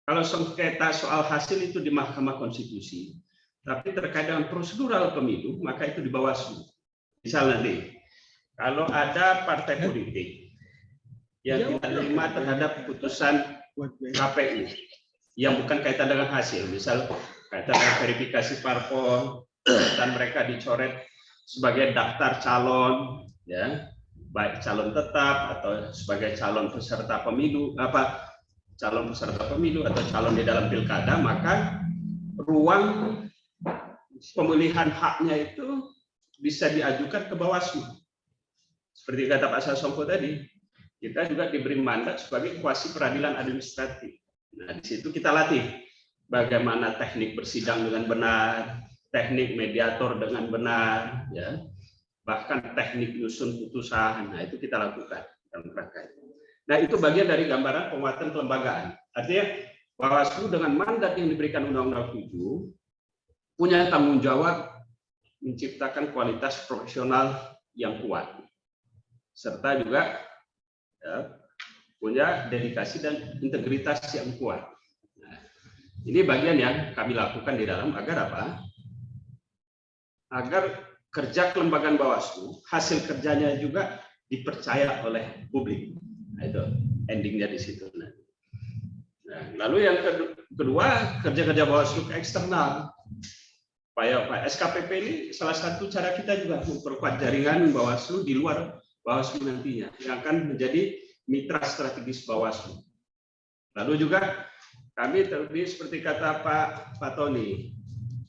Kalau sengketa soal hasil itu di Mahkamah Konstitusi, tapi terkait dengan prosedural pemilu, maka itu di Bawaslu. Misalnya nih, kalau ada partai politik yang tidak terima terhadap putusan KPU yang bukan kaitan dengan hasil, misal kaitan dengan verifikasi parpol, dan mereka dicoret sebagai daftar calon, ya, baik calon tetap atau sebagai calon peserta pemilu, calon peserta pemilu atau calon di dalam pilkada, maka ruang pemulihan haknya itu bisa diajukan ke Bawaslu. Seperti kata Pak Sasongko tadi, kita juga diberi mandat sebagai kuasi peradilan administratif. Nah, di situ kita latih bagaimana teknik bersidang dengan benar, teknik mediator dengan benar, ya, bahkan teknik nyusun putusan. Nah, itu kita lakukan dalam rangka itu. Nah, itu bagian dari gambaran penguatan kelembagaan. Artinya Bawaslu dengan mandat yang diberikan Undang-Undang 7 punya tanggung jawab menciptakan kualitas profesional yang kuat, serta juga ya, punya dedikasi dan integritas yang kuat. Nah, ini bagian yang kami lakukan di dalam agar apa? Agar kerja kelembagaan Bawaslu, hasil kerjanya juga dipercaya oleh publik. Nah, itu endingnya di situ. Nah, lalu yang kedua, kerja-kerja Bawaslu ke eksternal. Pak SKPP ini salah satu cara kita juga memperkuat jaringan Bawaslu di luar Bawaslu nantinya, yang akan menjadi mitra strategis Bawaslu. Lalu juga kami tadi seperti kata Pak Tony,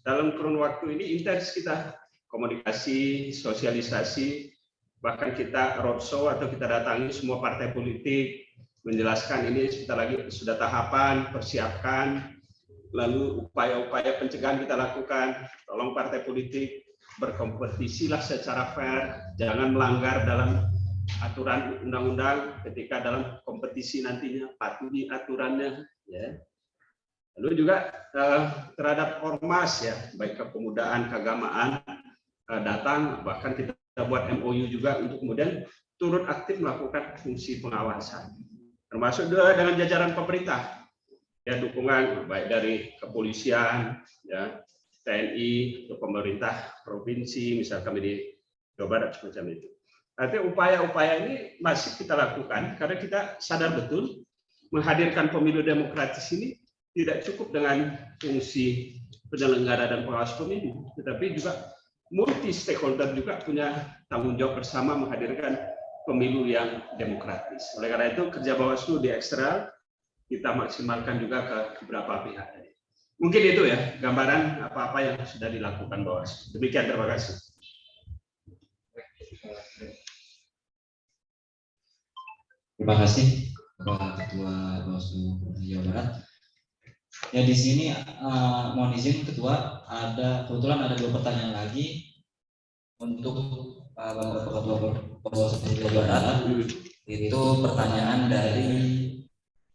dalam kurun waktu ini intens kita komunikasi, sosialisasi, bahkan kita roadshow atau kita datangi semua partai politik, menjelaskan ini sebentar lagi sudah tahapan, persiapkan, lalu upaya-upaya pencegahan kita lakukan. Tolong partai politik berkompetisilah secara fair, jangan melanggar dalam aturan undang-undang ketika dalam kompetisi nantinya, patuhi aturannya, ya. Lalu juga terhadap ormas ya, baik kepemudaan, keagamaan datang, bahkan kita buat MOU juga untuk kemudian turut aktif melakukan fungsi pengawasan, termasuk juga dengan jajaran pemerintah. Ya, dukungan baik dari kepolisian, ya, TNI, ke pemerintah provinsi, misal kami di Jawa Barat semacam itu. Artinya upaya-upaya ini masih kita lakukan karena kita sadar betul menghadirkan pemilu demokratis ini tidak cukup dengan fungsi penyelenggara dan pengawas pemilu, tetapi juga multi stakeholder juga punya tanggung jawab bersama menghadirkan pemilu yang demokratis. Oleh karena itu kerja Bawaslu di eksternal kita maksimalkan juga ke beberapa pihak. Mungkin itu ya gambaran apa-apa yang sudah dilakukan Bawaslu. Demikian, terima kasih. Terima kasih Bapak Ketua Bawaslu Jawa Barat. Ya, di sini mohon izin Ketua, kebetulan ada 2 pertanyaan lagi untuk Bapak Ketua Bawaslu Jawa Barat. Itu pertanyaan dari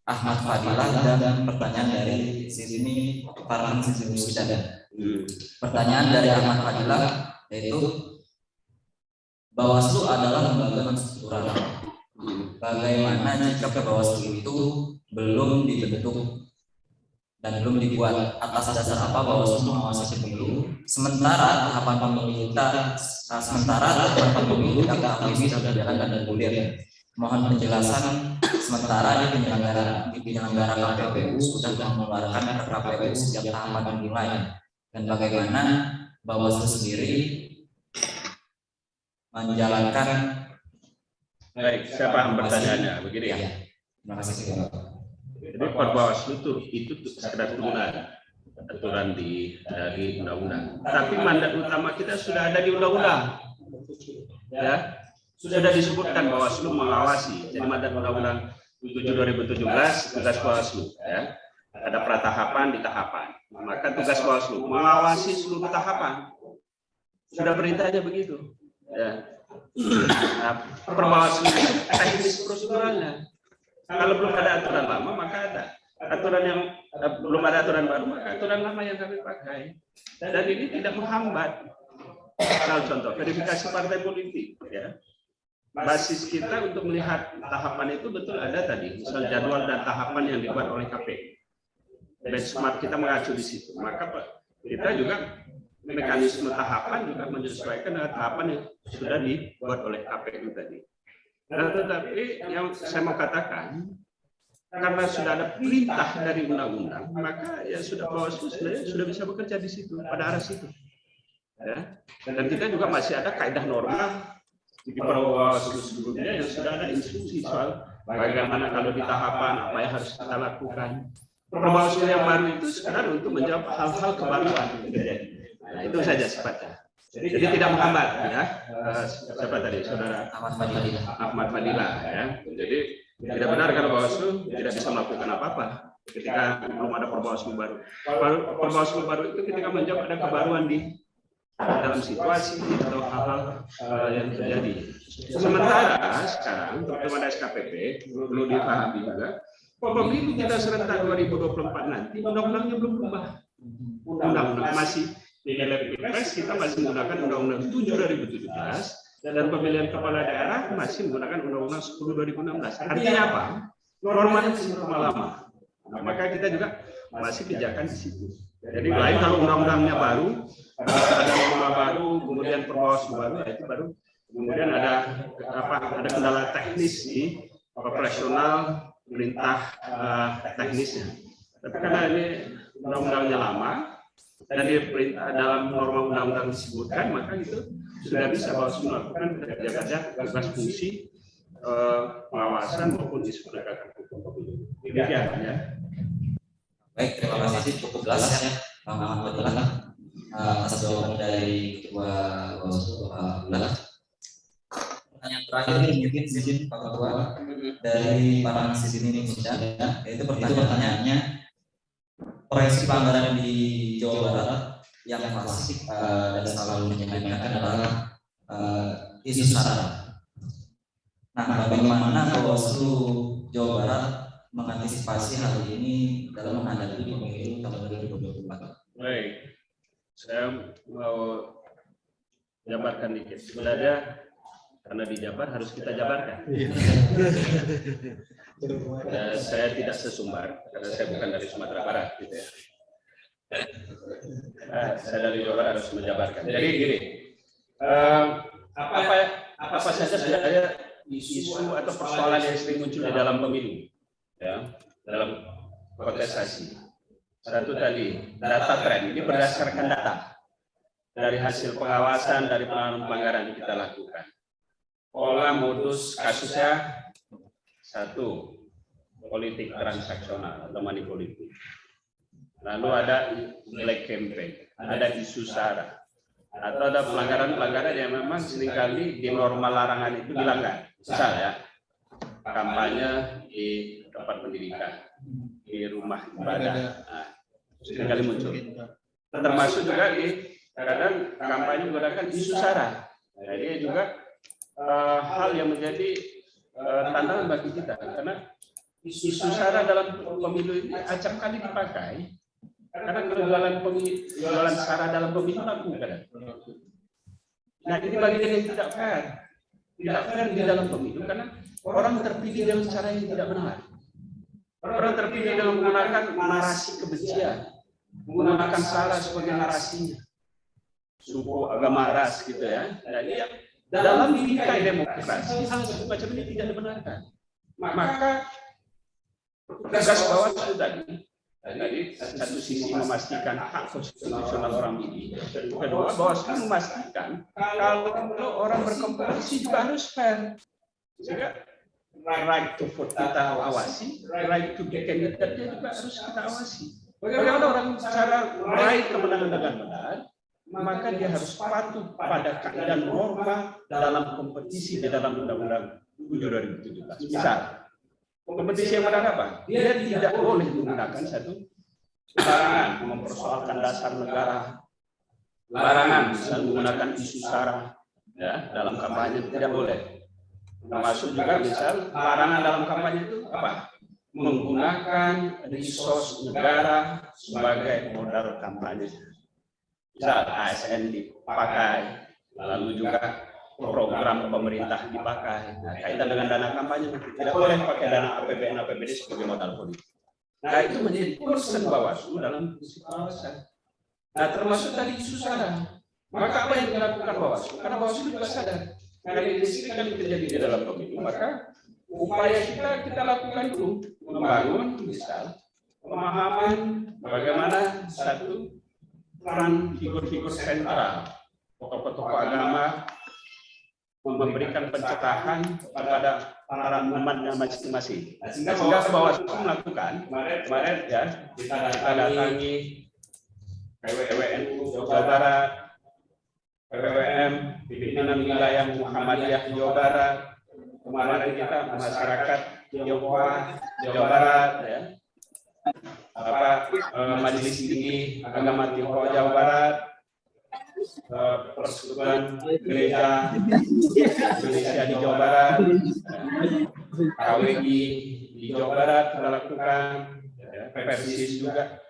Ahmad Fadilah dan pertanyaan dari sini Farhan Sisini Wisada. Pertanyaan dari Ahmad Fadilah yaitu Bawaslu adalah lembaga konstitusional. Bagaimana jika Bawaslu itu belum dibentuk dan belum dibuat, atas dasar apa Bawaslu mengawasi pemilu? Sementara tahapan pemilu kita sudah berjalan dan bergulir. Mohon penjelasan sementara di penyelenggara KPU sudah mengeluarkan KPU sejak tahapan dimulai, dan bagaimana Bawaslu sendiri menjalankan. Baik, saya paham pertanyaannya. Begini ya. Terima kasih Bapak. Jadi Bawaslu itu sekedar turunan aturan dari undang-undang. Tapi mandat utama kita sudah ada di undang-undang. Ya. Sudah disebutkan Bawaslu mengawasi. Jadi mandat Undang-Undang 7/2017 tugas Bawaslu, ya. Ada pratahapan di tahapan. Maka tugas Bawaslu mengawasi seluruh tahapan. Sudah perintahnya begitu. Ya. Nah, Perbawaslu itu teknis proseduralnya. Kalau belum ada aturan lama, maka ada aturan yang belum ada aturan baru, maka aturan lama yang kami pakai. Dan ini tidak menghambat. Nah, contoh verifikasi partai politik, ya. Basis kita untuk melihat tahapan itu betul ada tadi, misal jadwal dan tahapan yang dibuat oleh KPU. Benchmark kita mengacu di situ. Maka kita juga mekanisme tahapan juga menyesuaikan dengan tahapan yang sudah dibuat oleh KPU tadi. Nah, tetapi yang saya mau katakan, karena sudah ada perintah dari undang-undang, maka ya sudah Bawaslu sebenarnya sudah bisa bekerja di situ, pada arah situ. Ya. Dan kita juga masih ada kaidah norma di Bawaslu sebelumnya yang sudah ada instruksi soal bagaimana kalau di tahapan apa yang harus kita lakukan. Bawaslu yang baru itu sekarang untuk menjawab hal-hal kebaruan yang terjadi. Nah, itu saja sifatnya. Jadi tidak menghambat, ya. Siapa tadi, saudara Ahmad Fadilah, ya. Jadi tidak benar kalau Bawaslu tidak bisa melakukan apa-apa ketika belum ada Perbawaslu baru. Perbawaslu baru itu ketika menjawab ada kebaruan di dalam situasi atau hal-hal yang terjadi. Sementara sekarang terutama SKPP perlu dipahami juga, pemilu kita serentak 2024 nanti undang-undangnya belum berubah. Undang-undang masih di Pilpres kita masih menggunakan Undang-Undang 7/2017 dan pemilihan kepala daerah masih menggunakan Undang-Undang 10/2016. Artinya apa? Normanya masih norma lama. Nah, maka kita juga masih pijakan di situ. Jadi lain kalau undang-undangnya baru, ada norma baru, kemudian Perbawaslu baru, itu baru. Kemudian ada kendala teknis di operasional perintah teknisnya. Tapi karena ini undang-undangnya lama dan di perintah dalam norma undang-undang disebutkan, maka itu sudah bisa Bawaslu melakukan kerja-kerja tugas fungsi pengawasan maupun isu penegakan hukum. Demikian ya. Baik, terima kasih, cukup jelas ya Bang Ahmad Fadilah atas jawaban dari Ketua Bawaslu Bapak Abdullah. Pertanyaan terakhir ini mungkin izin Pak Ketua dari Farhan Sisini Indonesia, yaitu pertanyaannya proyeksi anggaran di Jawa Barat yang klasik dan selalu menyampaikan adalah isu sara. Nah, bagaimana Bawaslu Jawa Barat mengantisipasi hal ini dalam menghadapi pemilu tahun 2024? Baik, saya mau jabarkan dikit. Sebenarnya karena di Jabar harus kita jabarkan. Saya tidak sesumbar karena saya bukan dari Sumatera Barat, gitu ya. Saya dari Jawa harus menjabarkan. Jadi gini, apa saja sebenarnya isu atau persoalan yang sering muncul di dalam pemilu, ya, dalam kontestasi. Satu tadi data tren, ini berdasarkan data dari hasil pengawasan dari pelanggaran yang kita lakukan. Pola modus kasusnya satu, politik transaksional atau money politik. Lalu ada black campaign, ada isu sara, atau ada pelanggaran-pelanggaran yang memang seringkali di norma larangan itu dilanggar. Misal ya, kampanye di tempat pendidikan, di rumah ibadah, nah, seringkali muncul. Termasuk juga di kadang kampanye menggunakan isu sara. Jadi juga hal yang menjadi tantangan bagi kita, karena isu sara dalam pemilu ini acap kali dipakai. Karena jualan sara dalam pemilu laku kadang. Nah, ini bagian yang tidak fair di dalam pemilu, karena orang terpilih dengan cara yang tidak benar. Orang terpilih dengan menggunakan narasi kebencian, menggunakan sara sebagai narasinya, suku, agama, ras, gitu ya. Jadi dalam bingkai demokrasi hal semacam ini tidak dibenarkan. Maka tugas Bawaslu tadi satu sisi memastikan hak konstitusional orang ini, kedua Bawaslu memastikan kalau orang berkompetisi juga harus fair. Sehingga right to vote kita awasi, right to be candidate-nya juga harus kita awasi. Bagaimana orang secara right kemenangan dengan benar, maka dia harus patuh pada kaidah norma dalam kompetisi di dalam Undang-Undang 7 2017. Misal, kompetisi yang benar apa? Dia tidak boleh menggunakan satu larangan mempersoalkan dasar negara, larangan misal menggunakan isu sara, ya, dalam kampanye tidak boleh. Termasuk juga misal larangan dalam kampanye itu apa? Menggunakan resource negara sebagai modal kampanye. Misal ASN dipakai, lalu juga program pemerintah dipakai. Nah, kaitan dengan dana kampanye tidak boleh pakai dana APBN APBD sebagai modal politik. Nah, itu menjadi concern Bawaslu dalam fungsi pengawasan. Nah, termasuk tadi isu sara. Maka apa yang dilakukan Bawaslu? Karena Bawaslu juga sadar karena ini sering terjadi di dalam pemilu, maka upaya kita lakukan dulu membangun misal pemahaman bagaimana satu peran figur-figur sentral, tokoh-tokoh agama memberikan pencerahan kepada para umatnya masing-masing. Sehingga Bawaslu melakukan kemarin ya kita datangi PWNU Jawa Barat, PWM pimpinan wilayah Muhammadiyah Jawa Barat, kemarin kita masyarakat Jawa Barat ya. Majelis Tinggi Agama Tiongkok Jawa Barat, Persekutuan Gereja Indonesia di Jawa Barat, KWI di Jawa Barat kita lakukan, Persis juga.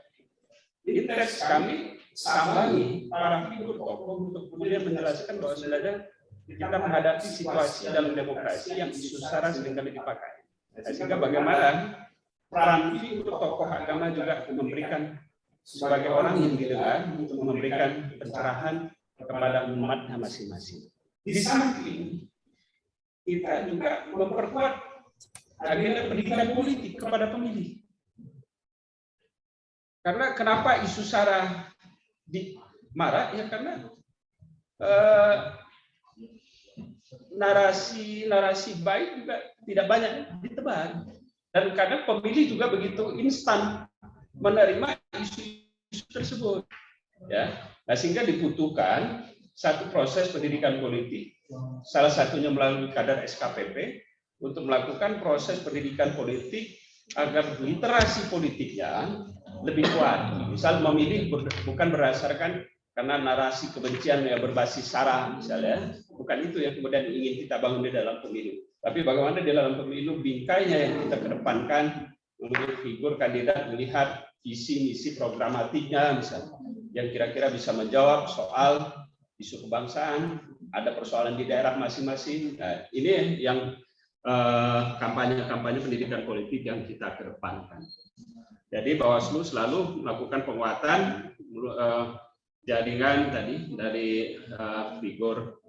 Interest kami sambangi para figur tokoh untuk kemudian menjelaskan bahwa sebenarnya kita menghadapi situasi dalam demokrasi yang isu sara seringkali dipakai. Sehingga bagaimana peran figur tokoh agama juga memberikan sebagai orang yang didengar untuk memberikan pencerahan kepada umatnya masing-masing. Di samping kita juga memperkuat agenda pendidikan politik kepada pemilih. Karena kenapa isu sara marah? Ya karena narasi baik juga tidak banyak ditebar. Dan kadang pemilih juga begitu instan menerima isu tersebut, ya. Nah, sehingga dibutuhkan satu proses pendidikan politik, salah satunya melalui kader SKPP untuk melakukan proses pendidikan politik agar literasi politiknya lebih kuat. Misal memilih bukan berdasarkan karena narasi kebencian yang berbasis sara, misalnya, bukan itu yang kemudian ingin kita bangun di dalam pemilu. Tapi bagaimana di dalam pemilu bingkainya yang kita kedepankan menurut figur kandidat melihat visi misi programatiknya misalnya yang kira-kira bisa menjawab soal isu kebangsaan, ada persoalan di daerah masing-masing. Nah, ini yang kampanye pendidikan politik yang kita kedepankan. Jadi Bawaslu selalu melakukan penguatan jaringan tadi dari figur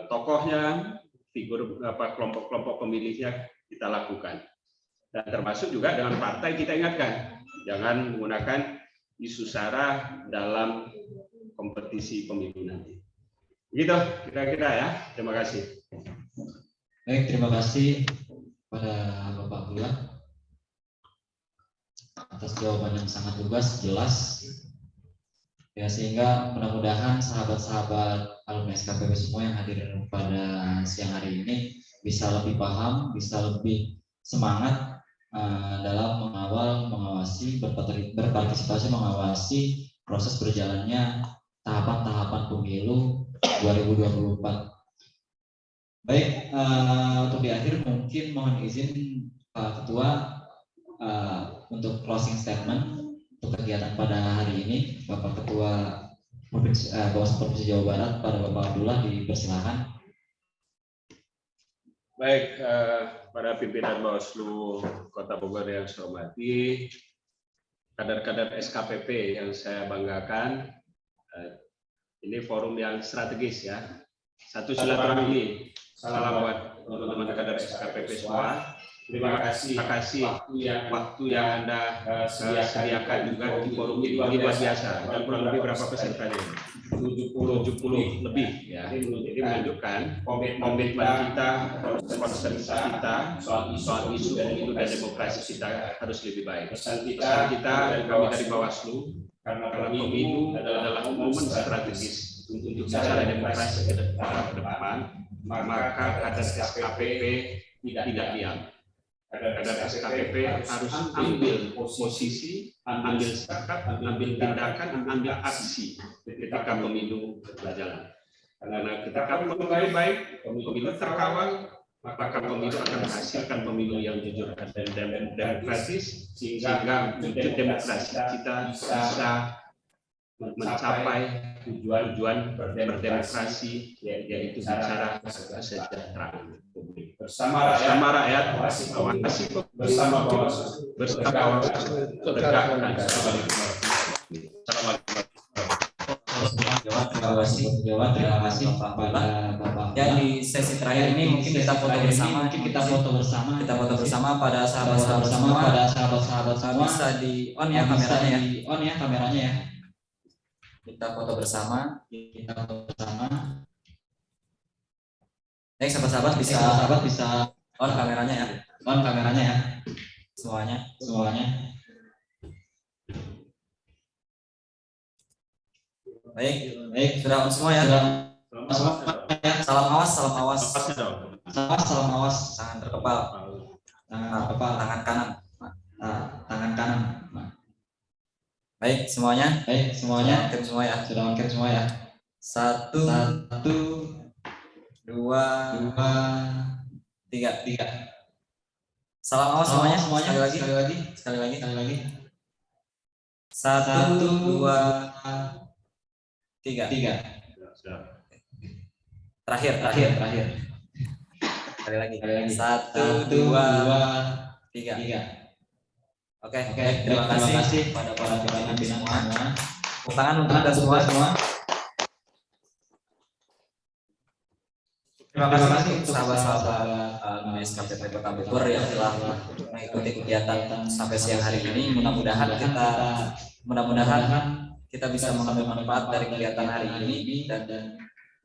tokohnya, figur kelompok-kelompok pemilihnya kita lakukan. Dan termasuk juga dengan partai kita ingatkan, jangan menggunakan isu sara dalam kompetisi pemilu nanti. Gitu kira-kira ya. Terima kasih. Baik, terima kasih pada Bapak Abdullah atas jawaban yang sangat lugas, jelas. Ya, sehingga mudah-mudahan sahabat-sahabat alumni SKPP semua yang hadir pada siang hari ini bisa lebih paham, bisa lebih semangat dalam mengawasi, berpartisipasi mengawasi proses berjalannya tahapan-tahapan pemilu 2024. Baik, untuk di akhir mungkin mohon izin Pak Ketua untuk closing statement untuk kegiatan pada hari ini, Bapak Ketua Bawaslu Provinsi Jawa Barat, pada Bapak Abdullah dipersilakan. Baik, para pimpinan Bawaslu Kota Bogor yang saya hormati, kader-kader SKPP yang saya banggakan, ini forum yang strategis ya. Satu silaturahmi. Salam buat teman-teman kader SKPP semua. Terima kasih waktu yang Anda sediakan juga di forum ini luar biasa. Dan kurang lebih berapa pesertanya? 70 lebih ya. Jadi menunjukkan komitmen kita, concern kita soal isu pemilu dan demokrasi kita harus lebih baik. Pesan kita kami dari Bawaslu, karena pemilu adalah momen strategis untuk bicara demokrasi ke depan, maka kader SKPP tidak diam. Kader SKPP harus ambil posisi, ambil sikap, ambil tindakan, ambil aksi ketika pemilu berjalan. Karena ketika pemilu baik, pemilu terkawal, maka pemilu akan menghasilkan pemilu yang jujur dan demokratis, sehingga wujud demokrasi kita bisa mencapai tujuan berdemokrasi, yaitu bicara kesejahteraan publik. Bersama rakyat, awasi bersama Bawaslu, tegakkan. Terima kasih pada Bapak. Ya, di sesi terakhir ini mungkin kita foto bersama pada sahabat-sahabat semua. Bisa di on ya kameranya ya. Kita foto bersama. Baik, sahabat-sahabat bisa on kameranya ya. Semuanya. Baik, sudah on semua ya. Salam awas. Tangan terkepal. Tangan kanan. Baik, semuanya. Tim semua ya. Sudah on semua ya. 1, 2, 3. Salam awas semuanya. Sekali lagi. 1, 2, 3. Terakhir. Sekali lagi. 1, 2, 3. Oke, terima kasih pada para pimpinan semua. Tepuk tangan untuk kita semua. Terima kasih untuk sahabat-sahabat SKPP Kota Bogor yang telah mengikuti kegiatan sampai siang hari ini. Mudah-mudahan kita bisa mengambil manfaat dari kegiatan hari ini dan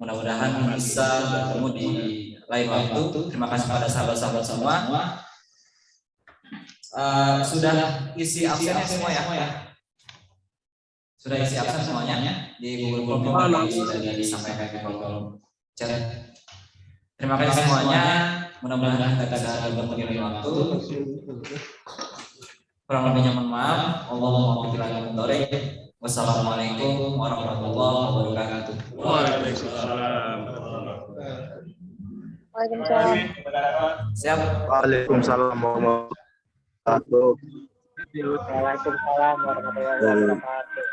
mudah-mudahan bisa bertemu di lain waktu. Terima kasih pada sahabat-sahabat semua. Sudah isi absennya semua ya? Sudah isi absen semuanya di Google Form sudah disampaikan di kolom chat. Terima kasih semuanya. Mudah-mudahan kita bisa bertemu di waktu. Kurang lebihnya mohon maaf. Wassalamualaikum warahmatullahi wabarakatuh. Waalaikumsalam. Siap. Waalaikumsalam warahmatullahi wabarakatuh. wabarakatuh. Waalaikumsalam warahmatullahi Dan wabarakatuh.